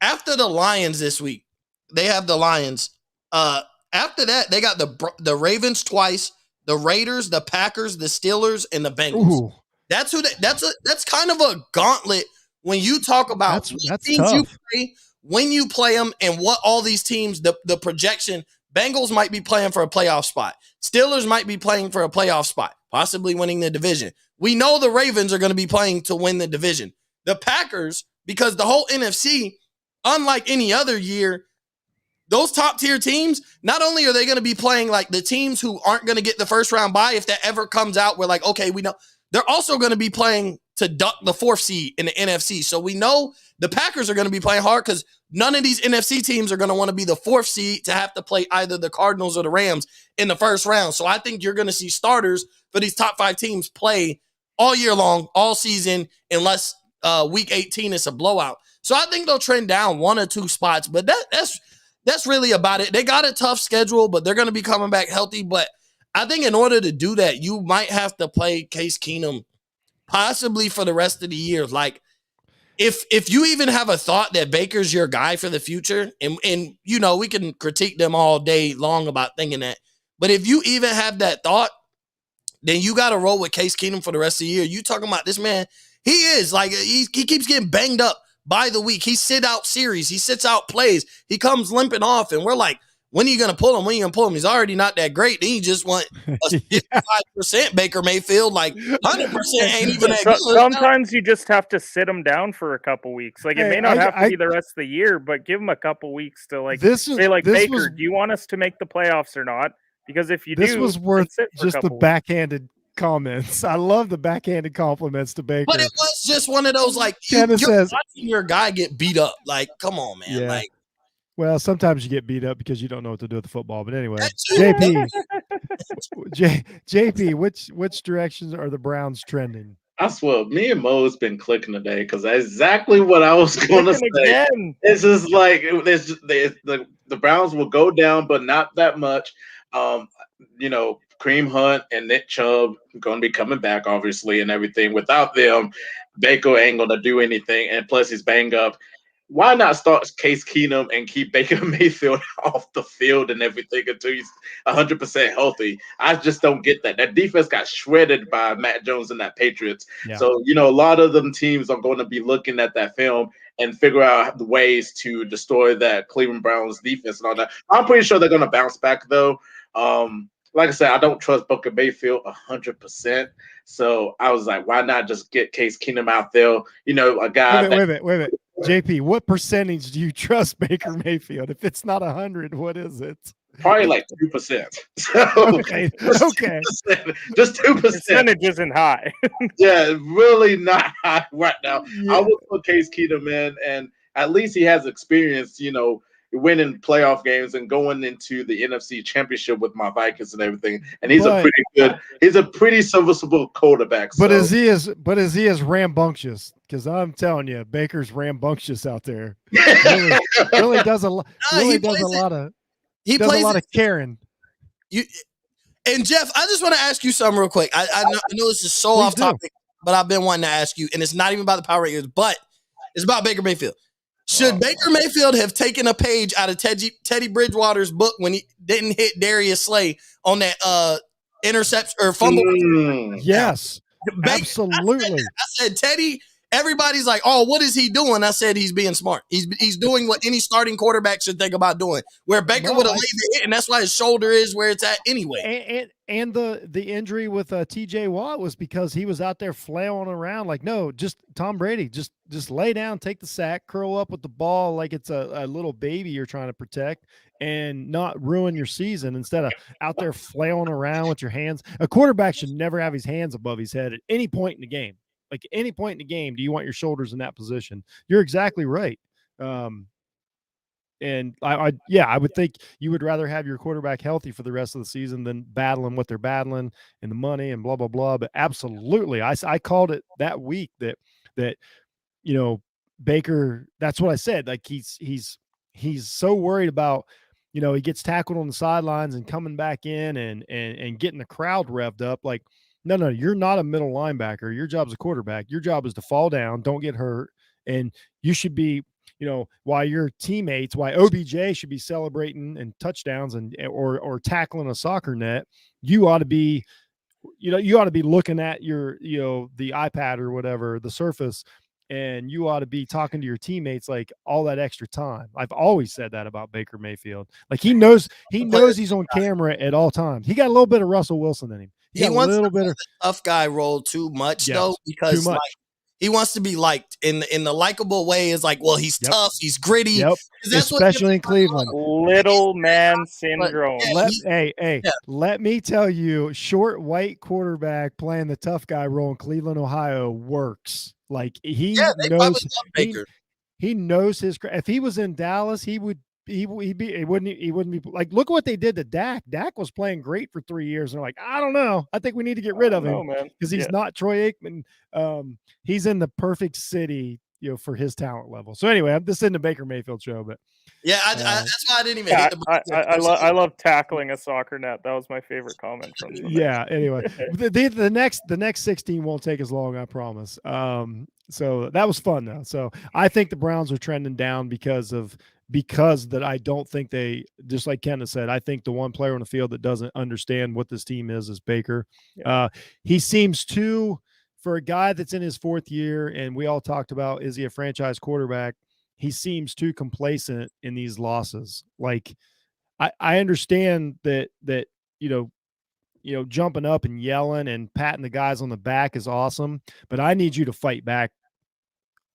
After the Lions this week, they have the Lions. After that, they got the Ravens twice, the Raiders, the Packers, the Steelers, and the Bengals. Ooh. That's kind of a gauntlet when you talk about that's teams tough. you play, when you play them, and what all these teams, the projection. Bengals might be playing for a playoff spot. Steelers might be playing for a playoff spot, possibly winning the division. We know the Ravens are going to be playing to win the division. The Packers, because the whole NFC, unlike any other year, those top tier teams, not only are they going to be playing like the teams who aren't going to get the first round bye, if that ever comes out, we're like, okay, we know. They're also going to be playing to duck the 4th seed in the NFC. So we know the Packers are going to be playing hard because none of these NFC teams are going to want to be the 4th seed to have to play either the Cardinals or the Rams in the first round. So I think you're going to see starters for these top 5 teams play all year long, all season, unless week 18 is a blowout. So I think they'll trend down 1 or 2 spots, but that's really about it. They got a tough schedule, but they're going to be coming back healthy. But I think in order to do that, you might have to play Case Keenum possibly for the rest of the year. Like, if you even have a thought that Baker's your guy for the future, and we can critique them all day long about thinking that, but if you even have that thought, then you got to roll with Case Keenum for the rest of the year. You talking about this man? He is like he keeps getting banged up by the week. He sit out series. He sits out plays. He comes limping off, and we're like, when are you going to pull him? When are you going to pull him? He's already not that great. Then you just want a 55% Baker Mayfield, like 100% ain't even that good. Sometimes you just have to sit him down for a couple weeks. Like, it may not have to be the rest of the year, but give him a couple weeks to say, Baker, do you want us to make the playoffs or not? Because if you this was worth just the backhanded comments. I love the backhanded compliments to Baker. But it was just one of those, like, you're watching your guy get beat up. Like, come on, man. Yeah. Like, well, sometimes you get beat up because you don't know what to do with the football. But anyway, JP, which directions are the Browns trending? I swear, me and Mo's been clicking today because that's exactly what I was going to say. Again. It's just like the Browns will go down, but not that much. Kareem Hunt and Nick Chubb going to be coming back, obviously, and everything. Without them, Baker ain't going to do anything, and plus he's banged up. Why not start Case Keenum and keep Baker Mayfield off the field and everything until he's 100% healthy? I just don't get that. That defense got shredded by Matt Jones and that Patriots. Yeah. So, a lot of them teams are going to be looking at that film and figure out the ways to destroy that Cleveland Browns defense and all that. I'm pretty sure they're going to bounce back, though. Like I said, I don't trust Baker Mayfield 100%. So I was like, why not just get Case Keenum out there? A guy. Wait a minute. JP, what percentage do you trust Baker Mayfield? If it's not 100, what is it? Probably like 2%. So okay. Just 2%. Percentage isn't high. Yeah, really not high right now. Yeah. I would put Case Keenum in, and at least he has experience, winning playoff games and going into the NFC Championship with my Vikings and everything. And he's a pretty serviceable quarterback. But is he as rambunctious? Because I'm telling you, Baker's rambunctious out there. Really does a lot. He does a lot of caring. And Jeff, I just want to ask you something real quick. I know this is so off topic, but I've been wanting to ask you, and it's not even about the Power Rangers, but it's about Baker Mayfield. Should Baker Mayfield have taken a page out of Teddy Bridgewater's book when he didn't hit Darius Slay on that interception or fumble? Yes, absolutely. I said, Teddy, everybody's like, oh, what is he doing? I said, he's being smart. He's doing what any starting quarterback should think about doing, where Baker would have laid the hit, and that's why his shoulder is where it's at anyway. And the injury with TJ Watt was because he was out there flailing around like, no, just Tom Brady, just lay down, take the sack, curl up with the ball like it's a little baby you're trying to protect and not ruin your season instead of out there flailing around with your hands. A quarterback should never have his hands above his head at any point in the game. Like any point in the game, do you want your shoulders in that position? You're exactly right. And I would think you would rather have your quarterback healthy for the rest of the season than battling what they're battling and the money and blah, blah, blah. But absolutely. I called it that week that Baker, that's what I said. Like he's so worried about, he gets tackled on the sidelines and coming back in and getting the crowd revved up. Like, no, you're not a middle linebacker. Your job's a quarterback. Your job is to fall down, don't get hurt. And you should be, while your teammates, why OBJ should be celebrating and touchdowns or tackling a soccer net, you ought to be, looking at your, the iPad or whatever, the Surface, and you ought to be talking to your teammates like all that extra time. I've always said that about Baker Mayfield. Like he knows he's on camera at all times. He got a little bit of Russell Wilson in him. He wants a little bit of tough guy role too much, though, because like, he wants to be liked in the likable way. Is like, well, he's tough, he's gritty. Yep. Especially in Cleveland. Little man syndrome. Let me tell you, short white quarterback playing the tough guy role in Cleveland, Ohio works. Like he knows he knows his. If he was in Dallas, he wouldn't be like, look what they did to Dak. Dak was playing great for 3 years. And they're like, I don't know. I think we need to get rid of him because he's not Troy Aikman. He's in the perfect city, for his talent level. So anyway, I'm just in the Baker Mayfield show, but that's why I didn't even hit the I love tackling a soccer net. That was my favorite comment from them. Yeah. Anyway, the next 16 won't take as long, I promise. So that was fun though. So I think the Browns are trending down because of because that I don't think they, just like Ken has said, I think the one player on the field that doesn't understand what this team is Baker. Yeah. He seems too, for a guy that's in his fourth year, and we all talked about, is he a franchise quarterback? He seems too complacent in these losses. Like, I understand that, jumping up and yelling and patting the guys on the back is awesome, but I need you to fight back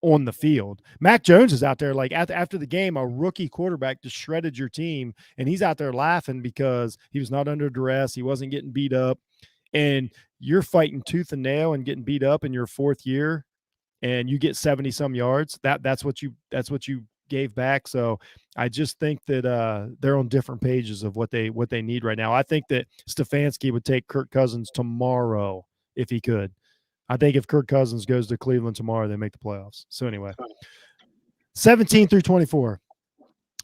on the field. Mac Jones is out there like after the game, a rookie quarterback just shredded your team, and he's out there laughing because he was not under duress. He wasn't getting beat up, and you're fighting tooth and nail and getting beat up in your fourth year, and you get 70 some yards. That's what you gave back. So I just think that they're on different pages of what they need right now. I think that Stefanski would take Kirk Cousins tomorrow if he could. I think if Kirk Cousins goes to Cleveland tomorrow, they make the playoffs. So anyway, 17 through 24.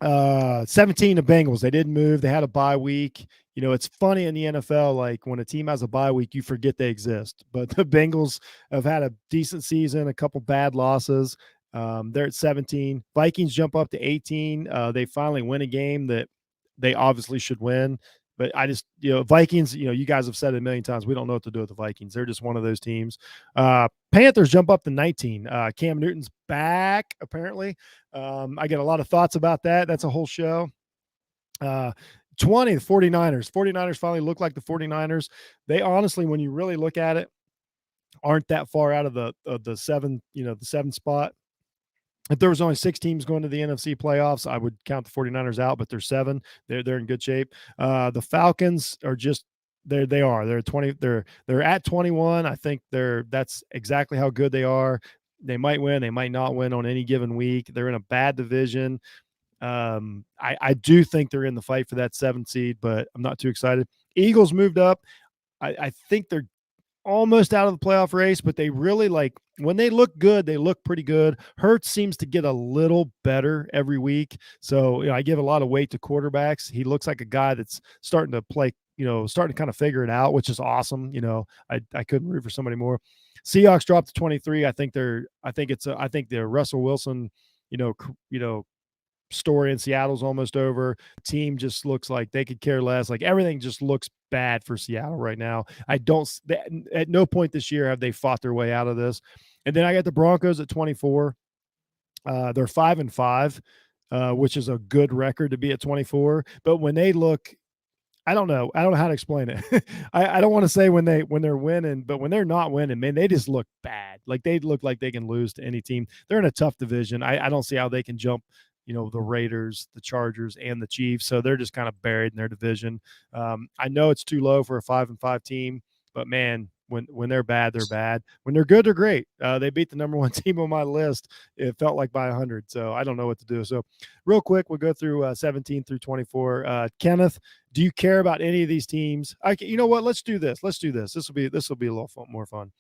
17 the Bengals. They didn't move. They had a bye week. It's funny in the NFL, like when a team has a bye week, you forget they exist. But the Bengals have had a decent season, a couple bad losses. They're at 17. Vikings jump up to 18. They finally win a game that they obviously should win. But I just, Vikings, you guys have said it a million times. We don't know what to do with the Vikings. They're just one of those teams. Panthers jump up to 19. Cam Newton's back, apparently. I get a lot of thoughts about that. That's a whole show. 20, the 49ers. 49ers finally look like the 49ers. They honestly, when you really look at it, aren't that far out of the seven, the 7 spot. If there was only 6 teams going to the NFC playoffs, I would count the 49ers out, but there's 7. They're in good shape. The Falcons are just they're 20. They're at 21. I think that's exactly how good they are. They might win, they might not win on any given week. They're in a bad division. I do think they're in the fight for that 7th seed, but I'm not too excited. Eagles moved up. I think they're almost out of the playoff race, but they really, like, when they look good, they look pretty good. Hurts seems to get a little better every week. So I give a lot of weight to quarterbacks. He looks like a guy that's starting to play, starting to kind of figure it out, which is awesome. I couldn't root for somebody more. Seahawks dropped to 23. I think the Russell Wilson, story in Seattle's almost over. The team just looks like they could care less. Like, everything just looks bad for Seattle right now. At no point this year have they fought their way out of this. And then I got the Broncos at 24. They're 5-5, which is a good record to be at 24. But when they look, I don't know how to explain it. I don't want to say when they're winning, but when they're not winning, man, they just look bad. Like, they look like they can lose to any team. They're in a tough division. I don't see how they can jump the Raiders, the Chargers, and the Chiefs. So they're just kind of buried in their division. I know it's too low for a 5-5 team, but man, when they're bad, they're bad. When they're good, they're great. They beat the number 1 team on my list. It felt like by 100. So I don't know what to do. So real quick, we'll go through 17 through 24. Kenneth, do you care about any of these teams? You know what? Let's do this. This will be a little more fun.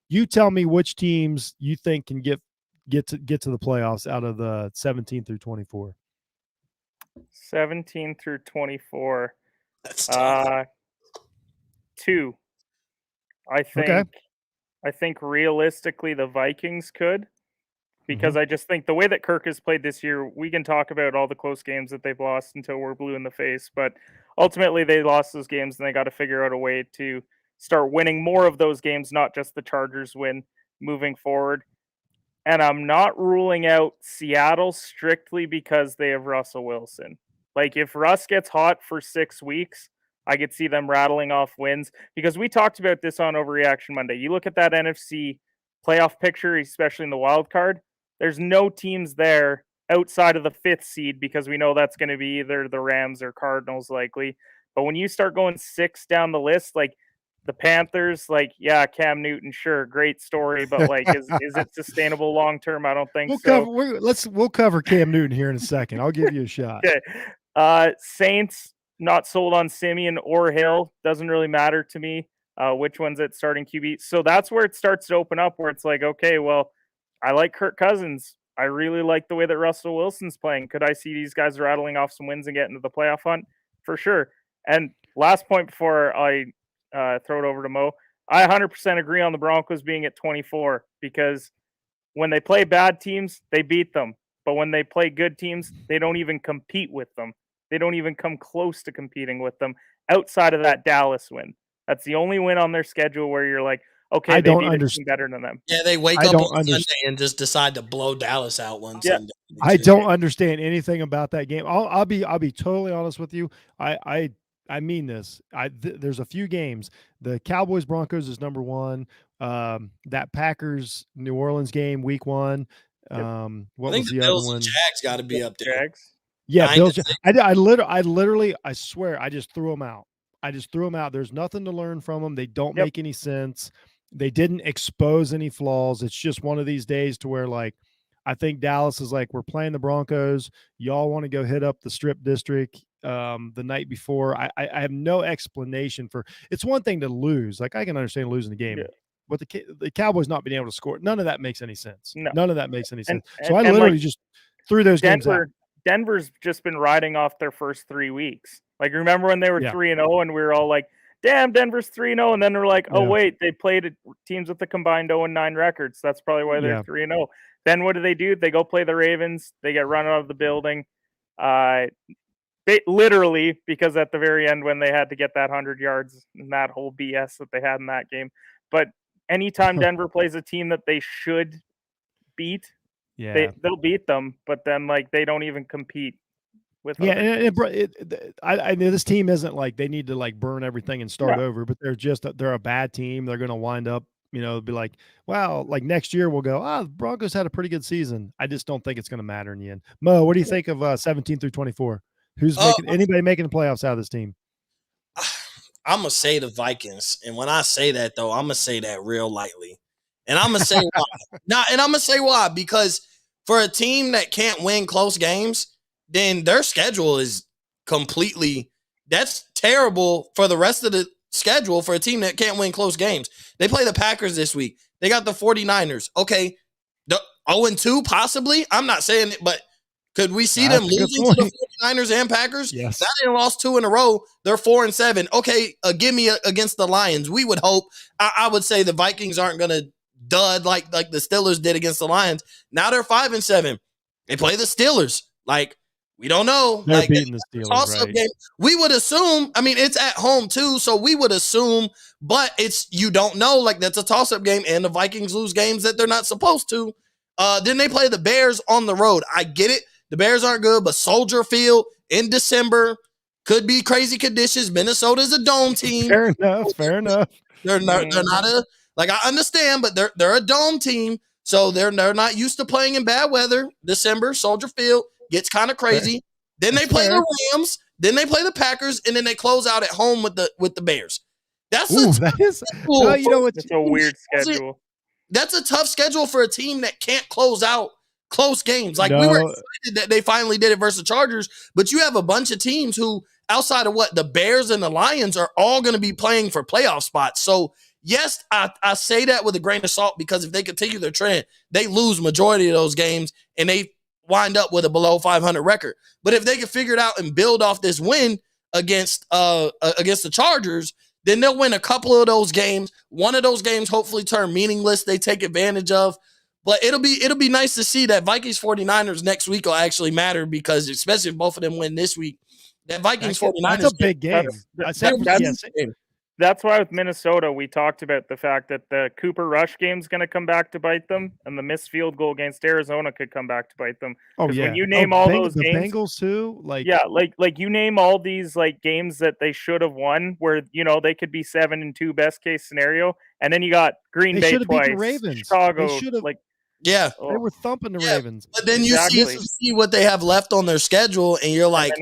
You tell me which teams you think can get to the playoffs out of the 17 through 24. 17 through 24. That's tough. 2. I think realistically the Vikings could, because I just think the way that Kirk has played this year, we can talk about all the close games that they've lost until we're blue in the face, but ultimately they lost those games and they got to figure out a way to start winning more of those games, not just the Chargers win moving forward. And I'm not ruling out Seattle strictly because they have Russell Wilson. Like, if Russ gets hot for 6 weeks, I could see them rattling off wins, because we talked about this on Overreaction Monday. You look at that NFC playoff picture, especially in the wild card, there's no teams there outside of the 5th seed, because we know that's going to be either the Rams or Cardinals likely. But when you start going 6 down the list, like, the Panthers, like, yeah, Cam Newton, sure, great story, but like, is it sustainable long term? I don't think so. We'll cover Cam Newton here in a second. I'll give you a shot. Okay. Saints, not sold on Simeon or Hill. Doesn't really matter to me which one's at starting QB. So that's where it starts to open up, where it's like, okay, well, I like Kirk Cousins. I really like the way that Russell Wilson's playing. Could I see these guys rattling off some wins and get into the playoff hunt? For sure. And last point before I throw it over to Mo, I 100% agree on the Broncos being at 24, because when they play bad teams, they beat them. but when they play good teams, they don't even compete with them. They don't even come close to competing with them outside of that Dallas win. That's the only win on their schedule where you're like, okay, they beat a team better than them. Yeah, they wake up on Sunday and just decide to blow Dallas out one Sunday. I don't understand anything about that game. I'll be totally honest with you. I mean this. There's a few games. The Cowboys Broncos is number one. That Packers New Orleans game week 1. What was the Bills other one? Jags got to be up there. Jags. Yeah, Bills. I literally, I swear, I just threw them out. There's nothing to learn from them. They don't make any sense. They didn't expose any flaws. It's just one of these days to where, like, I think Dallas is like, we're playing the Broncos. Y'all want to go hit up the Strip District the night before. I have no explanation for. It's one thing to lose. Like, I can understand losing the game. Yeah. But the Cowboys not being able to score, none of that makes any sense. No. None of that makes any sense. So I literally just threw those games out. Denver's just been riding off their first 3 weeks. Like, remember when they were 3-0 and we were all like, damn, Denver's 3-0. And then they're like, oh, wait, they played teams with the combined 0-9 records. That's probably why they're 3-0. Then what do? They go play the Ravens. They get run out of the building. Literally, because at the very end when they had to get that 100 yards and that whole BS that they had in that game. But anytime Denver plays a team that they should beat, they'll beat them. But then, like, they don't even compete with. Yeah, I know this team isn't like they need to like burn everything and start over, but they're a bad team. They're going to wind up, be like, wow, like next year we'll go, the Broncos had a pretty good season. I just don't think it's going to matter in the end. Mo, what do you think of 17 through 24? Who's anybody making the playoffs out of this team? I'm going to say the Vikings. And when I say that, though, I'm going to say that real lightly. And I'm going to say why. And I'm going to say why. Because for a team that can't win close games, then their schedule is that's terrible for the rest of the schedule for a team that can't win close games. They play the Packers this week. They got the 49ers. Okay, the 0-2 possibly. I'm not saying it, but could we see them losing to the 49ers and Packers? Yes. Now they lost 2 in a row. They're 4-7. Okay, give me against the Lions. We would hope. I would say the Vikings aren't going to dud like the Steelers did against the Lions. Now they're 5-7. They play the Steelers. Like, we don't know. They're beating the Steelers, right? Game. We would assume, I mean, it's at home too, so we would assume, but you don't know. Like, that's a toss-up game, and the Vikings lose games that they're not supposed to. Then they play the Bears on the road. I get it. The Bears aren't good, but Soldier Field in December could be crazy conditions. Minnesota's a dome team. Fair enough. They're not I understand, but they're a dome team, so they're not used to playing in bad weather. December, Soldier Field gets kind of crazy. Then they play the Rams, then they play the Packers, and then they close out at home with the Bears. It's a weird schedule. That's a tough schedule for a team that can't close out close games. Like, we were excited that they finally did it versus the Chargers, but you have a bunch of teams who, outside of the Bears and the Lions, are all going to be playing for playoff spots. So, yes, I say that with a grain of salt, because if they continue their trend, they lose majority of those games and they wind up with a below 500 record. But if they can figure it out and build off this win against the Chargers, then they'll win a couple of those games. One of those games hopefully turn meaningless. They take advantage of. But it'll be nice to see that Vikings 49ers next week will actually matter, because especially if both of them win this week, that Vikings 49ers. That's a big game. That's why with Minnesota, we talked about the fact that the Cooper Rush game is going to come back to bite them, and the missed field goal against Arizona could come back to bite them. Oh, yeah. When you name all those the games, Bengals too, like you name all these like games that they should have won, where they could be 7-2 best case scenario, and then you got Green Bay twice, beat the Ravens. Chicago, they were thumping the Ravens. But then you see what they have left on their schedule, and you're like,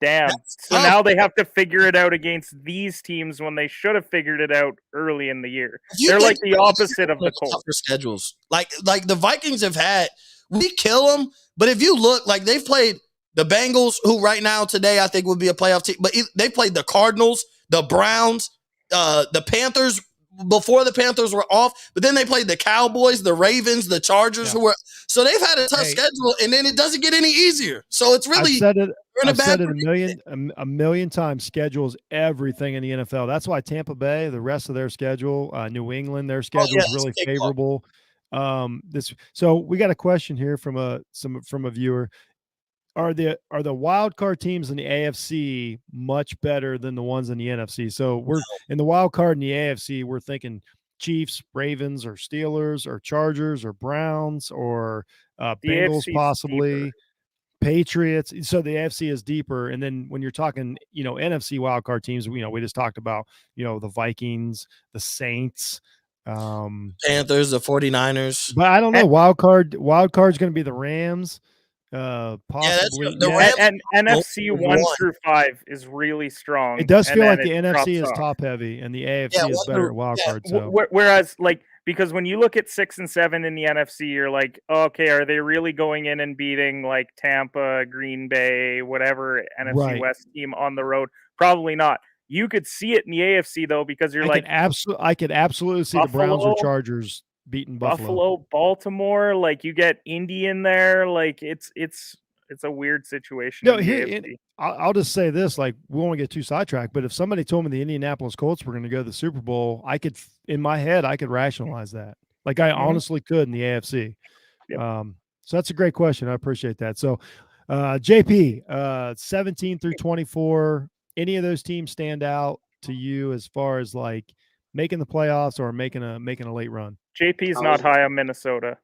damn. So now they have to figure it out against these teams when they should have figured it out early in the year. They're like the opposite of the Colts. Schedules. Like the Vikings have had, we kill them, but if you look, like, they've played the Bengals, who right now today I think would be a playoff team, but they played the Cardinals, the Browns, the Panthers, before the Panthers were off, but then they played the Cowboys, the Ravens, the Chargers, so they've had a tough schedule, and then it doesn't get any easier. So it's really, I've said it a million times. Schedules everything in the NFL. That's why Tampa Bay, the rest of their schedule, New England, their schedule is really favorable. So we got a question here from a viewer. Are the wild card teams in the AFC much better than the ones in the NFC? So we're in the wild card in the AFC, we're thinking Chiefs, Ravens, or Steelers, or Chargers, or Browns, or Bengals, possibly Patriots. So the AFC is deeper. And then when you're talking, NFC wild card teams, we just talked about, the Vikings, the Saints, Panthers, the 49ers. but I don't know. Wild card's going to be the Rams. Possibly. The Rams and NFC 1 through 5 is really strong. It does feel like the NFC is top heavy and the AFC is better at wild card. So. Whereas, because when you look at 6 and 7 in the NFC, you're like, okay, are they really going in and beating like Tampa, Green Bay, whatever NFC West team on the road? Probably not. You could see it in the AFC though, because you're I could absolutely see Buffalo, the Browns or Chargers beating Buffalo, Baltimore. Like you get Indy in there. Like it's a weird situation. No, I'll just say this: like we won't get too sidetracked, but if somebody told me the Indianapolis Colts were going to go to the Super Bowl, in my head I could rationalize that. Like I honestly could in the AFC. Yep. So that's a great question. I appreciate that. So, JP, 17 through 24. Any of those teams stand out to you as far as like making the playoffs or making a late run? JP's not high on Minnesota.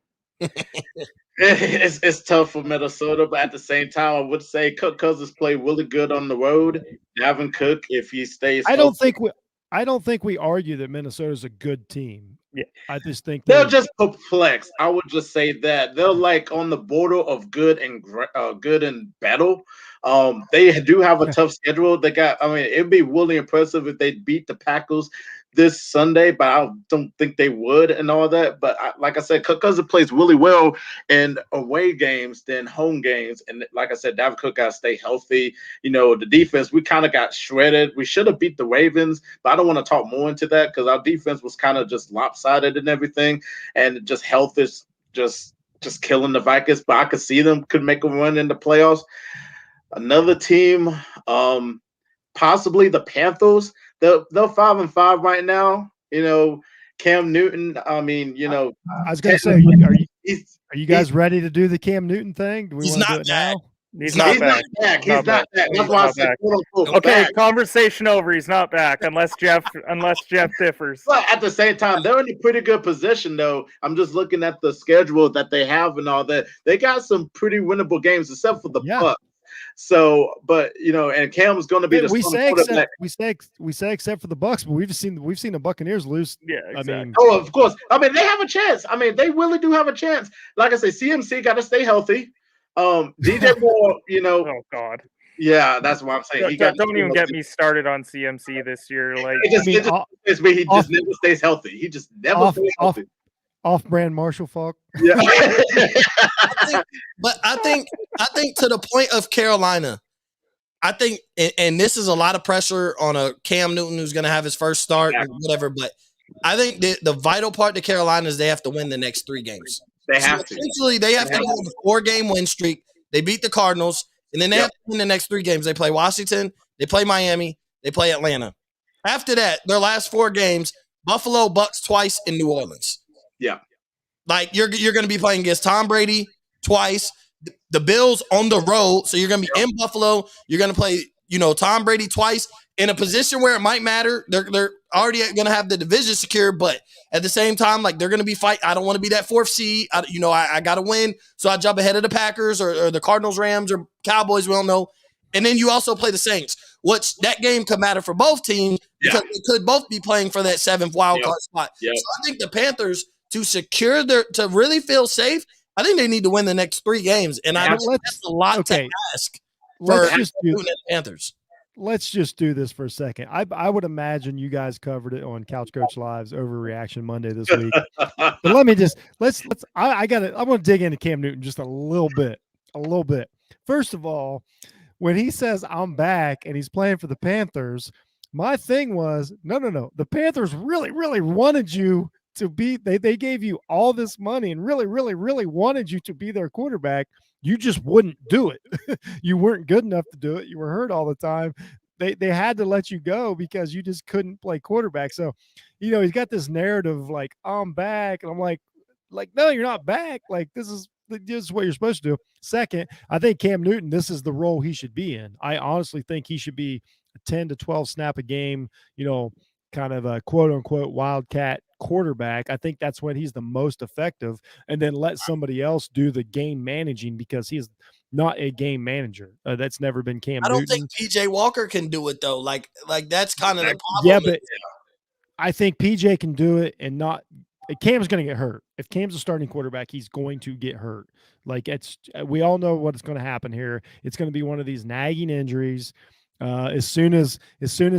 It's tough for Minnesota, but at the same time, I would say Cook Cousins played really good on the road. Dalvin Cook, if he stays, I don't think we argue that Minnesota's a good team. Yeah, I just think they're just perplexed. I would just say that they're like on the border of good and battle. They do have a tough schedule. It'd be really impressive if they beat the Packers this Sunday, but I don't think they would and all that. But like I said, Cook Cousins plays really well in away games than home games. And like I said, Dalvin Cook got to stay healthy. The defense, we kind of got shredded. We should have beat the Ravens, but I don't want to talk more into that because our defense was kind of just lopsided and everything. And just health is just killing the Vikings. But I could see them could make a run in the playoffs. Another team, possibly the Panthers. They're 5-5 right now. Cam Newton. I was going to say, are you guys ready to do the Cam Newton thing? Do we want to do it now? He's not back. He's not back. That's why I said, okay, back. Conversation over. He's not back unless Jeff differs. But at the same time, they're in a pretty good position, though. I'm just looking at the schedule that they have and all that. They got some pretty winnable games, except for the Bucs. So, but and Cam's going to be we say except for the Bucs, but we've seen the Buccaneers lose. Yeah, exactly. Of course. They have a chance. They really do have a chance. Like I say, CMC got to stay healthy. DJ Moore, Oh God. Yeah, that's what I'm saying. Don't even get me started on CMC this year. Like he just never stays healthy. He just never stays healthy. Off-brand Marshall Falk. Yeah. I think to the point of Carolina, I think, and this is a lot of pressure on a Cam Newton who's going to have his first start or whatever, but I think the vital part to Carolina is they have to win the next 3 games. They have to. Essentially, they have to go on a 4-game win streak. They beat the Cardinals, and then they have to win the next 3 games. They play Washington, they play Miami, they play Atlanta. After that, their last 4 games, Buffalo, Bucks twice, in New Orleans. Yeah. Like you're going to be playing against Tom Brady twice, the Bills on the road. So you're going to be in Buffalo. You're going to play, Tom Brady twice in a position where it might matter. They're already going to have the division secure, but at the same time, like they're going to be fight. I don't want to be that 4th seed. I got to win. So I jump ahead of the Packers or the Cardinals, Rams, or Cowboys. We don't know. And then you also play the Saints, which that game could matter for both teams because they could both be playing for that 7th wild card spot. So I think the Panthers, to secure to really feel safe, I think they need to win the next 3 games. And I think that's a lot to ask for the Panthers. Let's just do this for a second. I would imagine you guys covered it on Couch Coach Live's Overreaction Monday this week. But let me just I want to dig into Cam Newton just a little bit. First of all, when he says I'm back and he's playing for the Panthers, my thing was no. The Panthers really, really wanted you to be. They gave you all this money and really, really, really wanted you to be their quarterback. You just wouldn't do it. You weren't good enough to do it. You were hurt all the time. They had to let you go because you just couldn't play quarterback. So, he's got this narrative like I'm back, and I'm like, like, no, you're not back. Like, this is what you're supposed to do. Second, I think Cam Newton, this is the role he should be in. I honestly think he should be a 10 to 12 snap a game, kind of a quote unquote wildcat quarterback. I think that's when he's the most effective, and then let somebody else do the game managing, because he's not a game manager. That's never been Cam I don't Newton. think PJ Walker can do it though. Like that's kind of the problem. Yeah, but I think PJ can do it, and not Cam's going to get hurt. If Cam's a starting quarterback, he's going to get hurt. Like, we all know what's going to happen here. It's going to be one of these nagging injuries. As soon as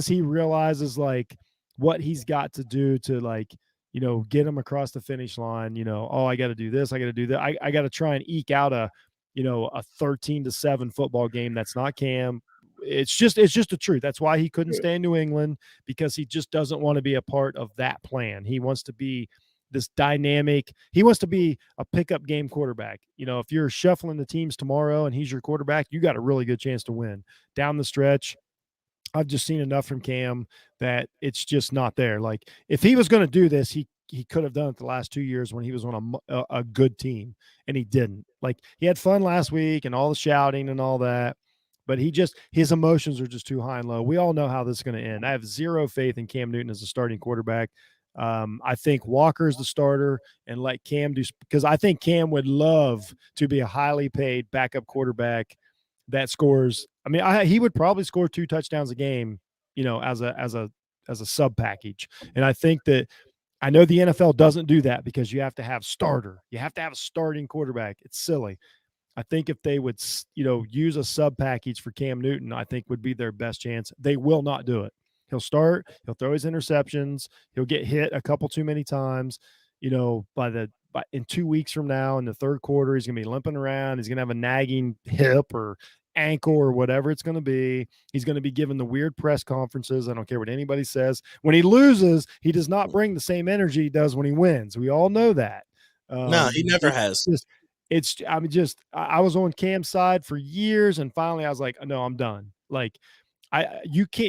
he realizes like what he's got to do to, like, get him across the finish line, I got to do this, I got to do that. I got to try and eke out a 13-7 football game. That's not Cam. It's just the truth. That's why he couldn't stay in New England, because he just doesn't want to be a part of that plan. He wants to be this dynamic. He wants to be a pickup game quarterback. If you're shuffling the teams tomorrow and he's your quarterback, you got a really good chance to win down the stretch. I've just seen enough from Cam that it's just not there. Like, if he was going to do this, he could have done it the last 2 years when he was on a good team, and he didn't. Like, he had fun last week and all the shouting and all that, but his emotions are just too high and low. We all know how this is going to end. I have zero faith in Cam Newton as a starting quarterback. I think Walker's the starter, and let Cam do, because I think Cam would love to be a highly paid backup quarterback that scores. I mean, he would probably score 2 touchdowns a game, as a sub package. And I think that, I know the NFL doesn't do that, because you have to have starter. You have to have a starting quarterback. It's silly. I think if they would, use a sub package for Cam Newton, I think would be their best chance. They will not do it. He'll start, he'll throw his interceptions, he'll get hit a couple too many times. In 2 weeks from now, in the third quarter, he's going to be limping around. He's going to have a nagging hip or ankle or whatever it's going to be. He's going to be given the weird press conferences. I don't care what anybody says. When he loses, he does not bring the same energy he does when he wins. We all know that. No, he never has. I was on Cam's side for years, and finally I was like, no, I'm done. Like,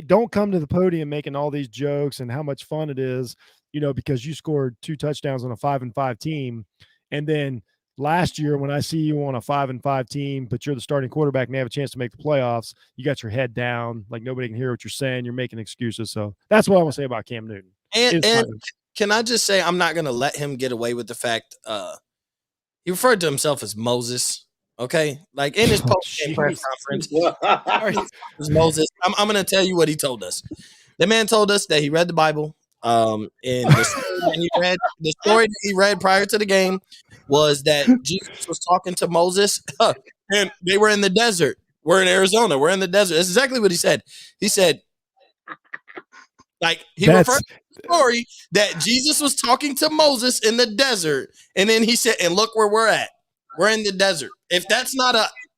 don't come to the podium making all these jokes and how much fun it is, because you scored 2 touchdowns on a 5-5 team. And then last year, when I see you on a 5-5 team, but you're the starting quarterback and they have a chance to make the playoffs, you got your head down, like nobody can hear what you're saying. You're making excuses. So that's what I want to say about Cam Newton. And can I just say, I'm not going to let him get away with the fact he referred to himself as Moses. Okay, like in his post-game press conference, Moses. I'm going to tell you what he told us. The man told us that he read the Bible. And the story that he read prior to the game was that Jesus was talking to Moses, and they were in the desert. We're in Arizona. We're in the desert. That's exactly what he said. He said, like, referred to the story that Jesus was talking to Moses in the desert, and then he said, and look where we're at. We're in the desert. If that's not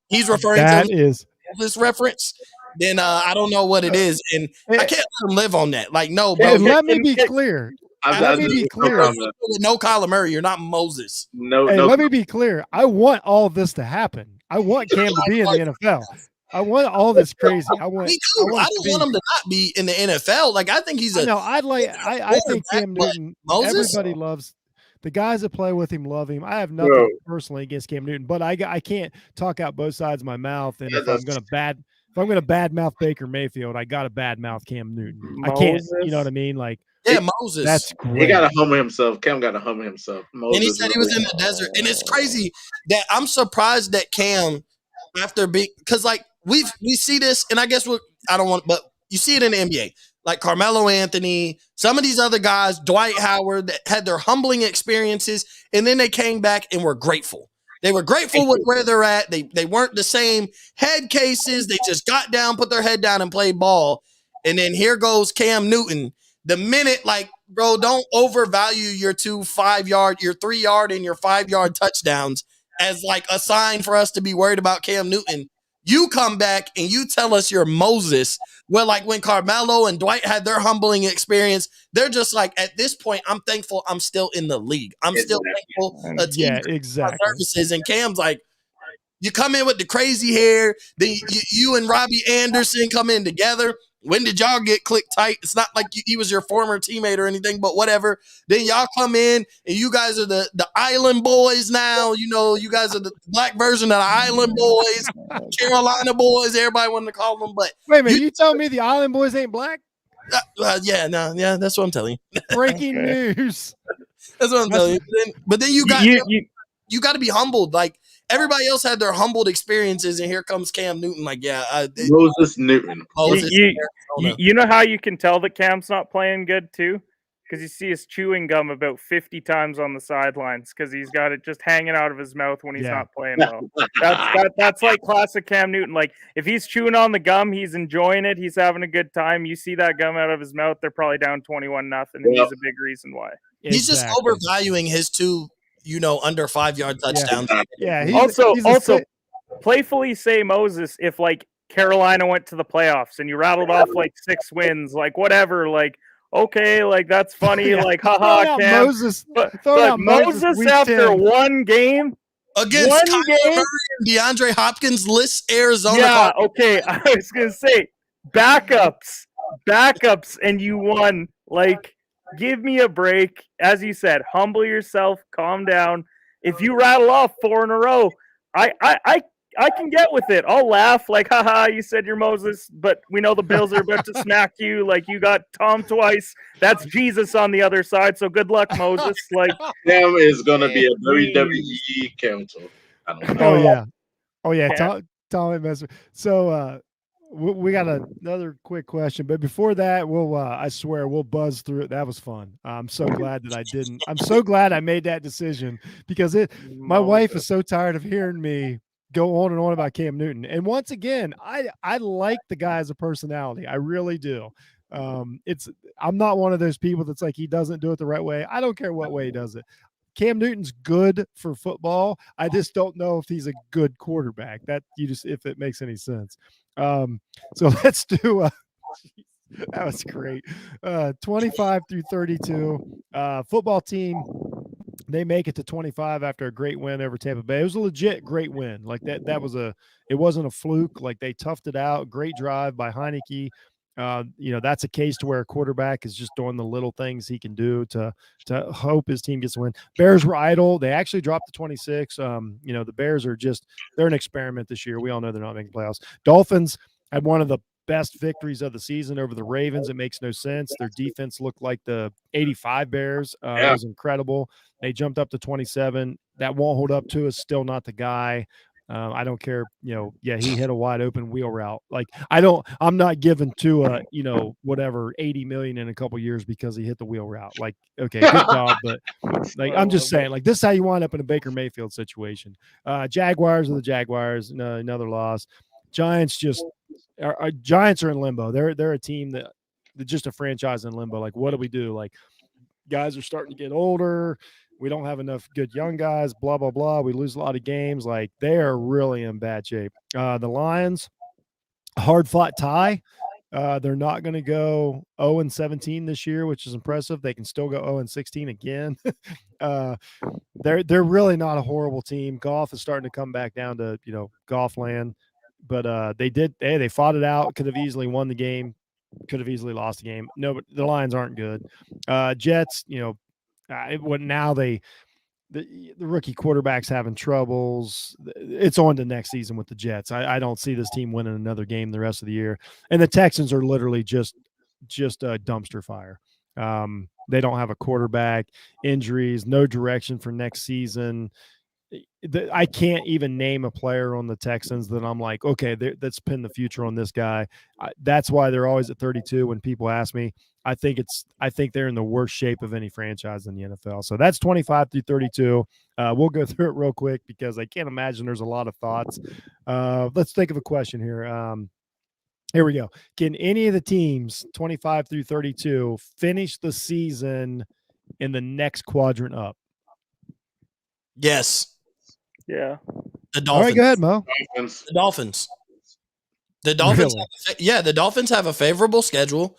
he's referring to this reference, then I don't know what it is. And I can't let him live on that. Like, no, bro. Let me be clear. Let me be clear. No Kyler Murray, you're not Moses. Let me be clear. I want all of this to happen. I want Cam to be in the NFL. I want all this crazy. I don't want him to not be in the NFL. Like, I think he's a. No, I think Cam Newton. Moses? Everybody loves. The guys that play with him love him. I have nothing personally against Cam Newton, but I can't talk out both sides of my mouth. And if I'm going to badmouth Baker Mayfield, I got to badmouth Cam Newton. I can't. You know what I mean? Like, Moses. That's great. He got to humble himself. Cam got to humble himself. Moses, and he said he was in the desert. And it's crazy that I'm surprised that Cam, because like we see this, and I guess but you see it in the NBA. Like Carmelo Anthony, some of these other guys, Dwight Howard, that had their humbling experiences, and then they came back and were grateful. They were grateful with where they're at. They weren't the same head cases. They just got down, put their head down, and played ball. And then here goes Cam Newton. The minute, like, bro, don't overvalue your 2 5-yard, your 3-yard, and your 5-yard touchdowns as like a sign for us to be worried about Cam Newton. You come back and you tell us you're Moses. Well, like when Carmelo and Dwight had their humbling experience, they're just like, at this point, I'm thankful I'm still in the league. I'm still thankful a team services. And Cam's like, you come in with the crazy hair, then you and Robbie Anderson come in together. When did y'all get clicked tight? It's not like he was your former teammate or anything, but whatever. Then y'all come in and you guys are the Island Boys now. You know, you guys are the black version of the Island Boys, Carolina Boys. Everybody wanted to call them, but Wait a minute, you telling me the Island Boys ain't black? yeah, that's what I'm telling you. Breaking news. That's what I'm telling you. But then you got you got to be humbled. Like everybody else had their humbled experiences, and here comes Cam Newton. Like, Moses Newton. You know how you can tell that Cam's not playing good too? Because you see his chewing gum about 50 times on the sidelines because he's got it just hanging out of his mouth when he's not playing well. That's like classic Cam Newton. Like if he's chewing on the gum, he's enjoying it. He's having a good time. You see that gum out of his mouth, they're probably down 21-0, and he's a big reason why. He's just overvaluing his 2, under 5-yard touchdowns. Yeah. He's playfully say Moses, if like Carolina went to the playoffs and you rattled off like 6 wins, like whatever, like okay, like that's funny, like haha, Cam. Moses, but Moses after 10. One game against Kyler Murray and DeAndre Hopkins lists Arizona. Yeah, okay. I was gonna say backups, and you won. Like, give me a break. As you said, humble yourself, calm down. If you rattle off 4 in a row, I can get with it. I'll laugh like, haha, you said you're Moses, but we know the Bills are about to smack you. Like, you got Tom twice. That's Jesus on the other side. So good luck, Moses. Like, Cam is going to be a WWE counsel. I don't know. Oh, yeah. Tom. So, we got another quick question, but before that, I swear we'll buzz through it. That was fun. I'm so glad that I didn't. I'm so glad I made that decision because my wife is so tired of hearing me go on and on about Cam Newton. And once again, I like the guy as a personality. I really do. I'm not one of those people that's like, he doesn't do it the right way. I don't care what way he does it. Cam Newton's good for football. I just don't know if he's a good quarterback. If it makes any sense. So let's do that was great. 25 through 32 football team. They make it to 25 after a great win over Tampa Bay. It was a legit great win. Like it wasn't a fluke. Like they toughed it out. Great drive by Heineke. That's a case to where a quarterback is just doing the little things he can do to hope his team gets a win. Bears were idle. They actually dropped to 26. The Bears they're an experiment this year. We all know they're not making playoffs. Dolphins had one of the best victories of the season over the Ravens. It makes no sense. Their defense looked like the 85 Bears. It was incredible. They jumped up to 27. That won't hold up to is still not the guy. I don't care. He hit a wide open wheel route. Like I'm not giving to whatever 80 million in a couple years because he hit the wheel route. Like, okay, good job. But like, I'm just saying, like, this is how you wind up in a Baker Mayfield situation. Jaguars are the Jaguars. Another loss. Giants Giants are in limbo. They're a team that just a franchise in limbo. Like, what do we do? Like, guys are starting to get older. We don't have enough good young guys, blah, blah, blah. We lose a lot of games. Like, they are really in bad shape. The Lions, hard-fought tie. They're not going to go 0-17 this year, which is impressive. They can still go 0-16 again. They're really not a horrible team. Goff is starting to come back down to, golf land. But they fought it out. Could have easily won the game. Could have easily lost the game. No, but the Lions aren't good. Jets, the rookie quarterback's having troubles. It's on to next season with the Jets. I don't see this team winning another game the rest of the year. And the Texans are literally just a dumpster fire. They don't have a quarterback, injuries, no direction for next season. I can't even name a player on the Texans that I'm like, okay, let's pin the future on this guy. That's why they're always at 32 when people ask me. I think they're in the worst shape of any franchise in the NFL. So that's 25 through 32. We'll go through it real quick because I can't imagine there's a lot of thoughts. Let's think of a question here. Here we go. Can any of the teams 25 through 32 finish the season in the next quadrant up? Yes. Yeah. The Dolphins. All right, go ahead, Mo. The Dolphins. The Dolphins. Really? The Dolphins have a favorable schedule.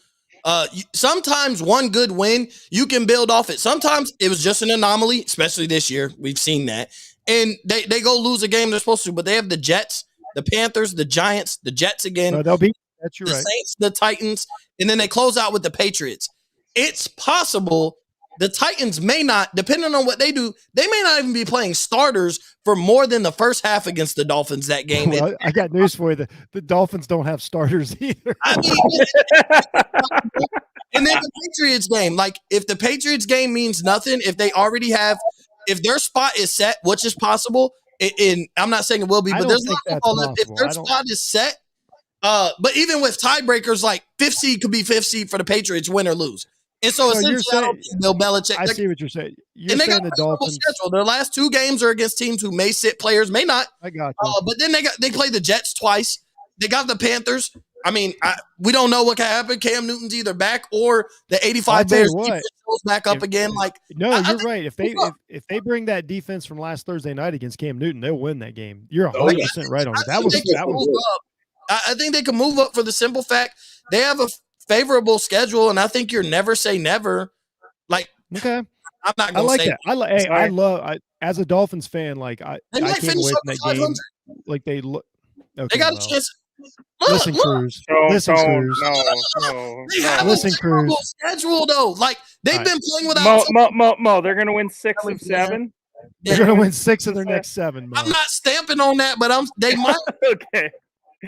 Sometimes one good win, you can build off it. Sometimes it was just an anomaly, especially this year. We've seen that. And they go lose a game they're supposed to, but they have the Jets, the Panthers, the Giants, the Jets again. They'll beat That's the right. Saints, the Titans, and then they close out with the Patriots. It's possible the Titans may not, depending on what they do, they may not even be playing starters for more than the first half against the Dolphins that game. Well, I got news for you. The Dolphins don't have starters either. I mean, and then the Patriots game, like if the Patriots game means nothing, if they already have, if their spot is set, which is possible, and I'm not saying it will be, but there's not if their spot is set. But even with tiebreakers, like fifth seed could be fifth seed for the Patriots, win or lose. And so essentially, I don't think Bill Belichick. I see what you're saying. You're saying the Dolphins. Schedule. Their last 2 games are against teams who may sit players, may not. I got you. But then they play the Jets twice. They got the Panthers. I mean, we don't know what can happen. Cam Newton's either back or the 85 Bears goes back up again. Like no, you're right. If they bring that defense from last Thursday night against Cam Newton, they'll win that game. You're 100% right on it. That was. I think they can move up for the simple fact they have a favorable schedule, and I think you're never say never. Like, okay, I'm not. I like that. I love. As a Dolphins fan, like I can't wait from that game. Like they look. Okay, they got a chance. Listen, Cruz. Listen, Cruz. No. They have a terrible schedule though. Like they've been playing without. Mo, they're gonna win 6 of 7. They're gonna win 6 of their next 7. Mo. I'm not stamping on that, but they might. Okay.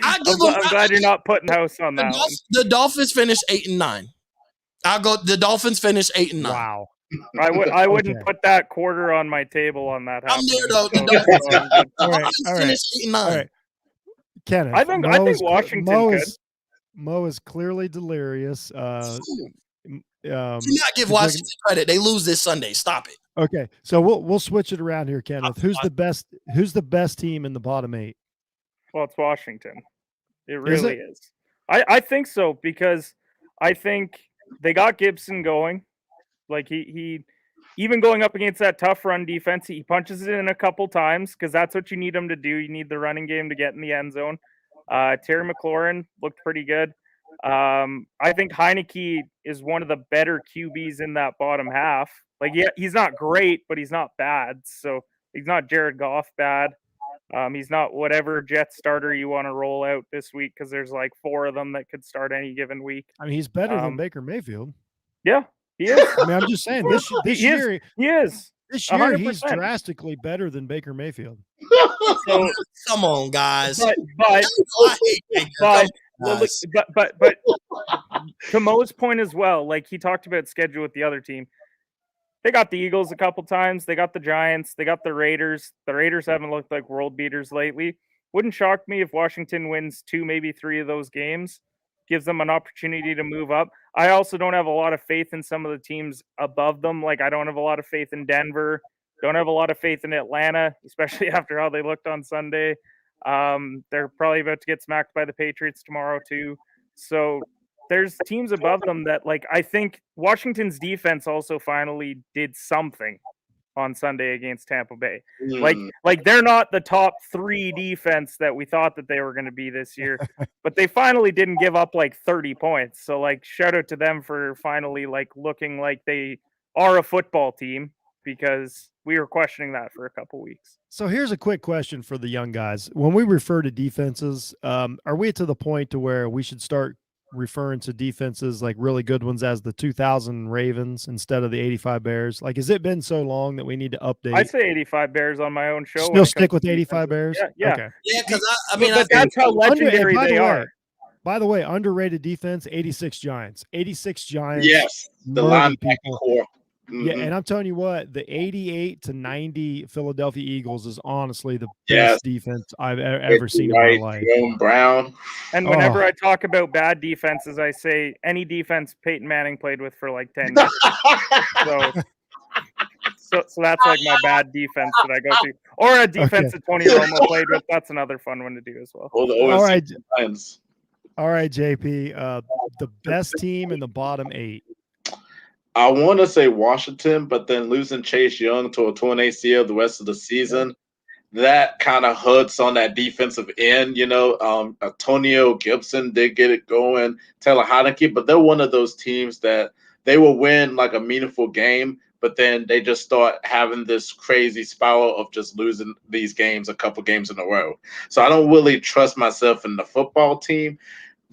I'm glad you're not putting house on that one. The Dolphins finished 8-9. I'll go. The Dolphins finished 8-9. Wow. I wouldn't put that quarter on my table on that. I'm there though. The Dolphins finished 8-9. All right. Kenneth, I think Washington could. Mo is clearly delirious. Do not give Washington credit. They lose this Sunday. Stop it. Okay, so we'll switch it around here, Kenneth. Who's the best team in the bottom 8? Well, it's Washington. It really is. I think so because I think they got Gibson going. Like he even going up against that tough run defense, he punches it in a couple times because that's what you need him to do. You need the running game to get in the end zone. Terry McLaurin looked pretty good. I think Heineke is one of the better QBs in that bottom half. Like, yeah, he's not great, but he's not bad. So he's not Jared Goff bad. He's not whatever Jet starter you want to roll out this week because there's like 4 of them that could start any given week. I mean, he's better than Baker Mayfield. Yeah, he is. I mean, I'm just saying this year he is. This year 100%. he's drastically better than Baker Mayfield. So come on, guys. But to Mo's point as well, like he talked about schedule with the other team. They got the Eagles a couple times. They got the Giants. They got the Raiders. The Raiders haven't looked like world beaters lately. Wouldn't shock me if Washington wins 2, maybe 3 of those games. Gives them an opportunity to move up. I also don't have a lot of faith in some of the teams above them. Like I don't have a lot of faith in Denver. Don't have a lot of faith in Atlanta, especially after how they looked on Sunday. They're probably about to get smacked by the Patriots tomorrow too. So there's teams above them that, like, I think Washington's defense also finally did something on Sunday against Tampa Bay. Like they're not the top 3 defense that we thought that they were going to be this year, but they finally didn't give up like 30 points. So like shout out to them for finally like looking like they are a football team because we were questioning that for a couple weeks. So here's a quick question for the young guys. When we refer to defenses, are we to the point to where we should start referring to defenses like really good ones as the 2000 Ravens instead of the 85 Bears? Like, has it been so long that we need to update? I say 85 Bears on my own show. Still stick with 85 Bears? Yeah. Okay. Yeah, because I mean, that's how legendary they are. By the way, underrated defense, 86 Giants. 86 Giants. Yes, the linebacker core. Mm-hmm. Yeah, and I'm telling you what, the 88-90 Philadelphia Eagles is honestly the best defense I've ever seen in my life. Jerome Brown. And whenever I talk about bad defenses, I say any defense Peyton Manning played with for like 10 years. So that's like my bad defense that I go to. Or a defense that Tony Romo played with. That's another fun one to do as well. All right, JP, the best team in the bottom 8. I want to say Washington, but then losing Chase Young to a torn ACL the rest of the season, that kind of hurts on that defensive end. You know, Antonio Gibson did get it going, Taylor Heineke, but they're one of those teams that they will win like a meaningful game, but then they just start having this crazy spiral of just losing these games, a couple games in a row. So I don't really trust myself in the football team.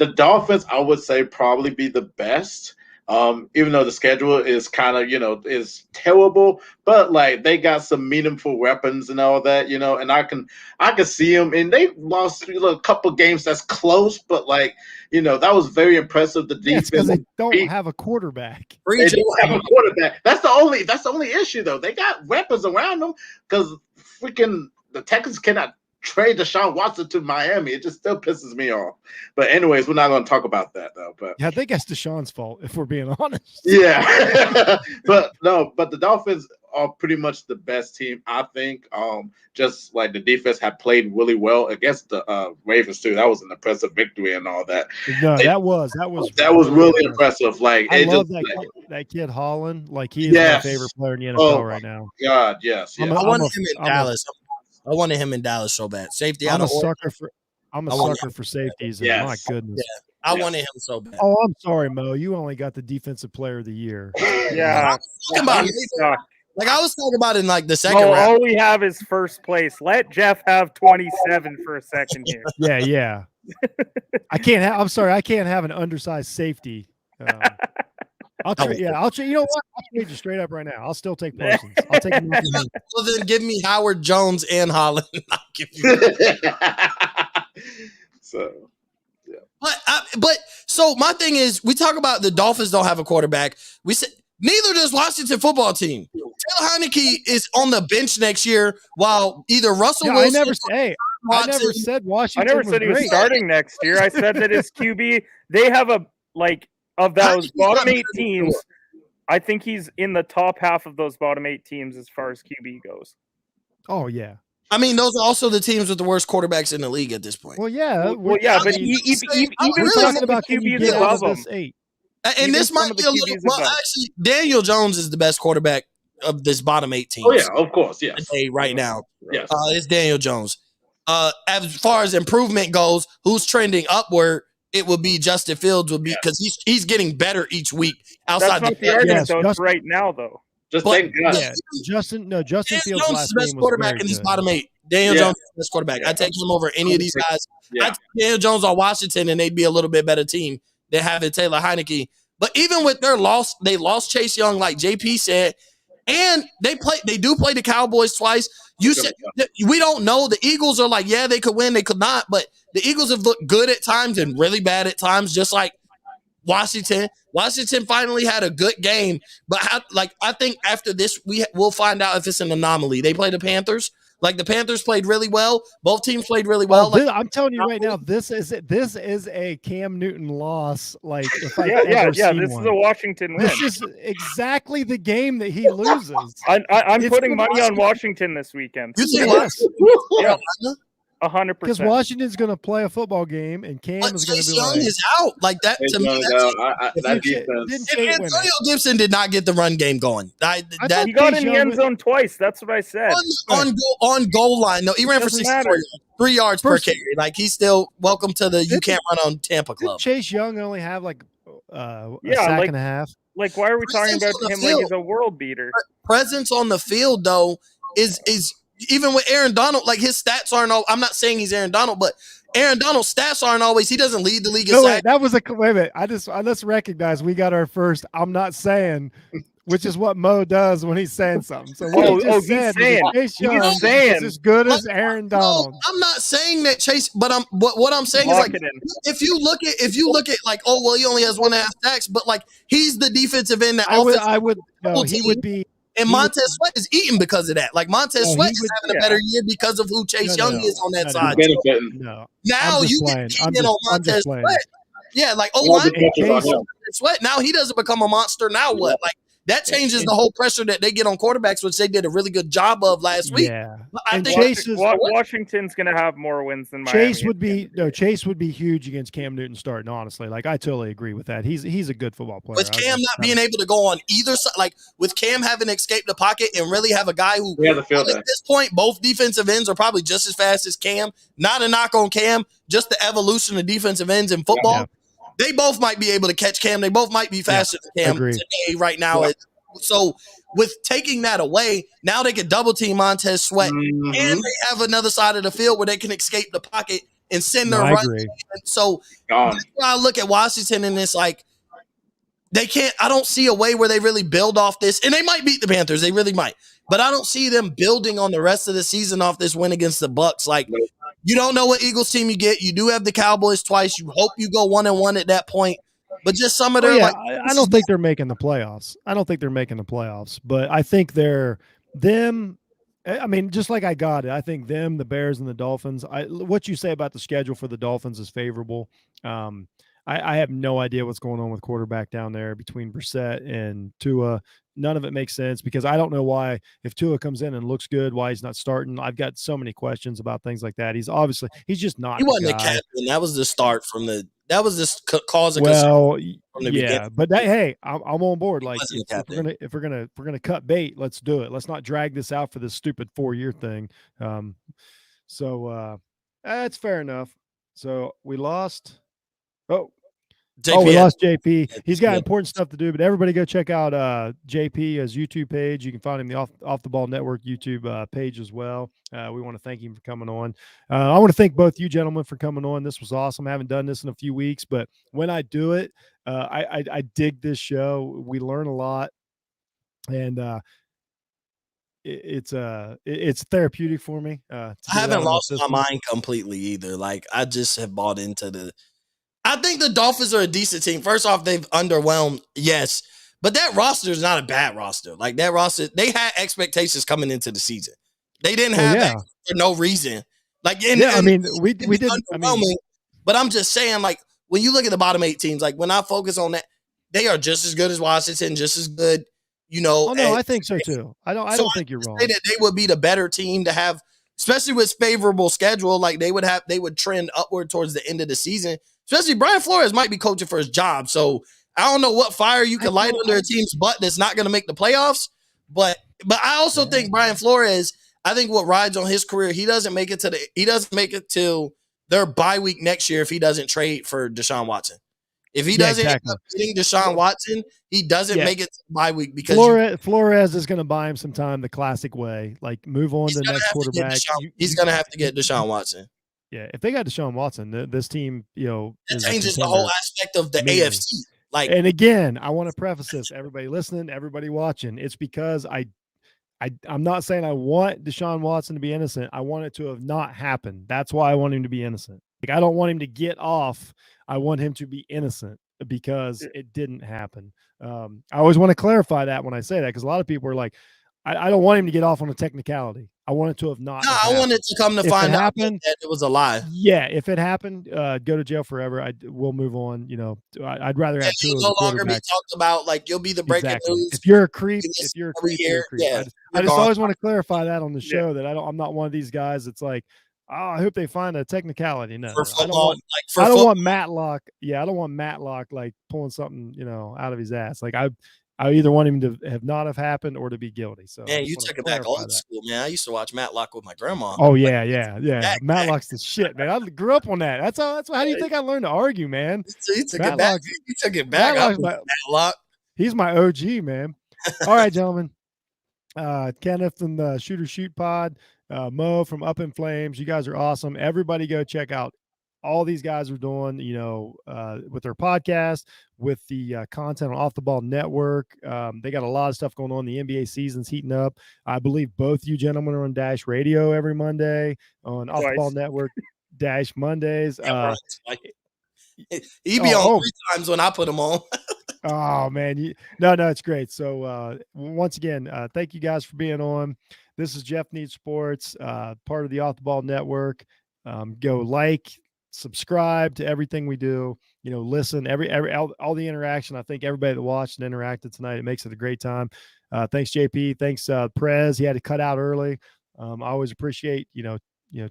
the Dolphins, I would say, probably be the best. Even though the schedule is kind of, is terrible, but like they got some meaningful weapons and all that, and I can see them. And they lost a couple games that's close, but like, that was very impressive. The defense, because they don't have a quarterback. They don't have a quarterback. That's the only issue though. They got weapons around them because freaking the Texans cannot trade Deshaun Watson to Miami. It just still pisses me off. But anyways, we're not going to talk about that though. But yeah, I think that's Deshaun's fault if we're being honest. Yeah, but the Dolphins are pretty much the best team, I think. Just like the defense had played really well against the Ravens too. That was an impressive victory and all that. No, that was really impressive. Like I love that kid Holland. Like he is my favorite player in the NFL right now. God, yes. I wanted him in Dallas. I wanted him in Dallas so bad. Safety. I'm a sucker for safeties. Yes. My goodness. Yeah. I wanted him so bad. Oh, I'm sorry, Mo. You only got the defensive player of the year. Yeah. Like I was talking about in like the second round. All we have is first place. Let Jeff have 27 for a second here. Yeah. I'm sorry. I can't have an undersized safety. I'll trade. You know what? I'll trade you straight up right now. I'll still take Parsons. I'll take him. Well, then give me Howard Jones and Holland. I'll give you. So, yeah. But so my thing is, we talk about the Dolphins don't have a quarterback. We said neither does Washington football team. Taylor Heineke is on the bench next year, while either Russell Wilson. I never said Washington. I never said he was starting next year. I said that his QB. They have of those bottom 8 teams, I think he's in the top half of those bottom 8 teams as far as QB goes. Oh, yeah. I mean, those are also the teams with the worst quarterbacks in the league at this point. Well, yeah. But even some of the QBs above them. And this might be a little – well, actually, Daniel Jones is the best quarterback of this bottom 8 teams. Oh, yeah, of course, yes. Right now. Yes. It's Daniel Jones. As far as improvement goes, who's trending upward – it would be Justin Fields because he's getting better each week. Outside that's not the argument though. Right now though, thank God. Yeah, Justin Fields is the best quarterback in these bottom 8. Daniel Jones is the best quarterback. I take him over any of these guys. I take Daniel Jones on Washington, and they'd be a little bit better team than having Taylor Heineke. But even with their loss, they lost Chase Young, like JP said, and they do play the Cowboys twice. You said we don't know. The Eagles are like, yeah, they could win, they could not, but the Eagles have looked good at times and really bad at times, just like Washington. Washington finally had a good game, but I think after this we'll find out if it's an anomaly. They play the Panthers. Like the Panthers played really well. Both teams played really well. I'm telling you right now, this is a Cam Newton loss. Like if I this is a Washington win. This is exactly the game that he loses. I'm putting money on Washington this weekend. You think yeah. 100%. Because Washington's going to play a football game, and Cam is going to be Young is out like that. To me, that Antonio Gibson did not get the run game going. He got in the end zone twice. That's what I said. On goal line, no, he ran for 3 yards per carry. Like he's still welcome to the you can't run on Tampa club. Did Chase Young only have like a sack and a half? Like why are we talking about him like he's a world beater? Presence on the field though is. Even with Aaron Donald, like his stats aren't all. I'm not saying he's Aaron Donald, but Aaron Donald's stats aren't always. He doesn't lead the league. Wait, that was wait a minute. Let's recognize we got our first. I'm not saying, which is what Mo does when he's saying something. So he's saying is as good as Aaron Donald. I'm not saying that Chase, but what I'm saying is like if you look at like he only has 1.5 sacks, but like he's the defensive end that he would be. And Montez Sweat is eating because of that. Like Montez Sweat is having a better year because of who Chase Young is on that side. Now you get on Montez Sweat. Yeah, like Sweat. Now he doesn't become a monster. Now what? Like that changes the whole pressure that they get on quarterbacks, which they did a really good job of last week. Yeah, I think Washington's going to have more wins than Miami. Chase would be huge against Cam Newton starting. Honestly, like I totally agree with that. He's a good football player. With Cam not being able to go on either side, like with Cam having to escape the pocket and really have a guy who at this point both defensive ends are probably just as fast as Cam. Not a knock on Cam, just the evolution of defensive ends in football. Yeah. They both might be able to catch Cam. They both might be faster than Cam today right now. Yeah. So with taking that away, now they can double team Montez Sweat, and they have another side of the field where they can escape the pocket and send No, their I run. agree. So Gone. that's why I look at Washington and it's like they can't. I don't see a way where they really build off this, and they might beat the Panthers. They really might, but I don't see them building on the rest of the season off this win against the Bucs. Like you don't know what Eagles team you get. You do have the Cowboys twice. You hope you go 1-1 at that point, but just some of their like. I don't think they're making the playoffs. I don't think they're making the playoffs, but I think them. I mean, just like I got it, I think them, the Bears, and the Dolphins. What you say about the schedule for the Dolphins is favorable. I have no idea what's going on with quarterback down there between Brissett and Tua. None of it makes sense because I don't know why, if Tua comes in and looks good, why he's not starting. I've got so many questions about things like that. He's just not. He wasn't the guy. captain. That was the start from the. That was just cause of well, concern from the yeah, beginning. but hey, I'm on board. Like wasn't the if we're gonna cut bait, let's do it. Let's not drag this out for this stupid 4-year thing. That's fair enough. So we lost. We lost JP. He's got important stuff to do, but everybody go check out JP's YouTube page. You can find him the Off the Ball Network YouTube page as well. We want to thank him for coming on. I want to thank both you gentlemen for coming on. This was awesome. I haven't done this in a few weeks, but when I do it, I dig this show. We learn a lot, and it's therapeutic for me. I haven't lost my mind completely either. Like I just have bought into the. I think the Dolphins are a decent team. First off, they've underwhelmed, yes, but that roster is not a bad roster. Like that roster, they had expectations coming into the season. They didn't have that for no reason. Like, I mean, we didn't. But I'm just saying, like, when you look at the bottom 8 teams, like when I focus on that, they are just as good as Washington, just as good. You know, oh no, I think so too. I don't think you're wrong. That they would be the better team to have, especially with favorable schedule. Like they would trend upward towards the end of the season. Especially Brian Flores might be coaching for his job. So I don't know what fire you can light under a team's butt that's not going to make the playoffs. But I also think Brian Flores, I think what rides on his career, he doesn't make it to their bye week next year if he doesn't trade for Deshaun Watson. If he doesn't end up getting Deshaun Watson, he doesn't make it to the bye week because Flores is going to buy him some time the classic way, like move on to the next quarterback. He's going to have to get Deshaun Watson. Yeah, if they got Deshaun Watson, this team, it changes the whole aspect of the AFC. Like, and again, I want to preface this: everybody listening, everybody watching. It's because I'm not saying I want Deshaun Watson to be innocent. I want it to have not happened. That's why I want him to be innocent. Like, I don't want him to get off. I want him to be innocent because it didn't happen. I always want to clarify that when I say that because a lot of people are like, I don't want him to get off on a technicality. I want it to have not. No, I want it to come to find out that it was a lie. Yeah, if it happened, go to jail forever. We'll move on. You know, I'd rather have two. No longer be talked about. Like you'll be the breaking news. If you're a creep, you're a creep. Yeah, I just always want to clarify that on the show that I'm not one of these guys that's like, oh, I hope they find a technicality. No, for football, I don't want Matlock. Yeah, I don't want Matlock like pulling something out of his ass. Like I either want him to have not have happened or to be guilty. So man, you took it back old school, man. I used to watch Matlock with my grandma. Oh yeah. Matlock's the shit, man. I grew up on that. That's how do you think I learned to argue, man? You took it back. You took it back. Matlock. He's my OG, man. All right, gentlemen. Kenneth from the Shoot Pod, Mo from Up in Flames. You guys are awesome. Everybody go check out all these guys are doing, with their podcast, with the content on Off the Ball Network. They got a lot of stuff going on. The NBA season's heating up. I believe both you gentlemen are on Dash Radio every Monday on Off the Ball Network Dash Mondays. He be on 3 times when I put him on. Oh man, no, it's great. So once again, thank you guys for being on. This is Jeff Needs Sports, part of the Off the Ball Network. Go subscribe to everything we do, listen, all the interaction. I think everybody that watched and interacted tonight, it makes it a great time. Thanks JP. Thanks Prez. He had to cut out early. I always appreciate,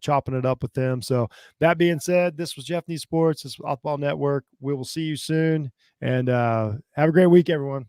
chopping it up with them. So that being said, this was Jeff Needs Sports. This was Off the Ball Network. We will see you soon and have a great week, everyone.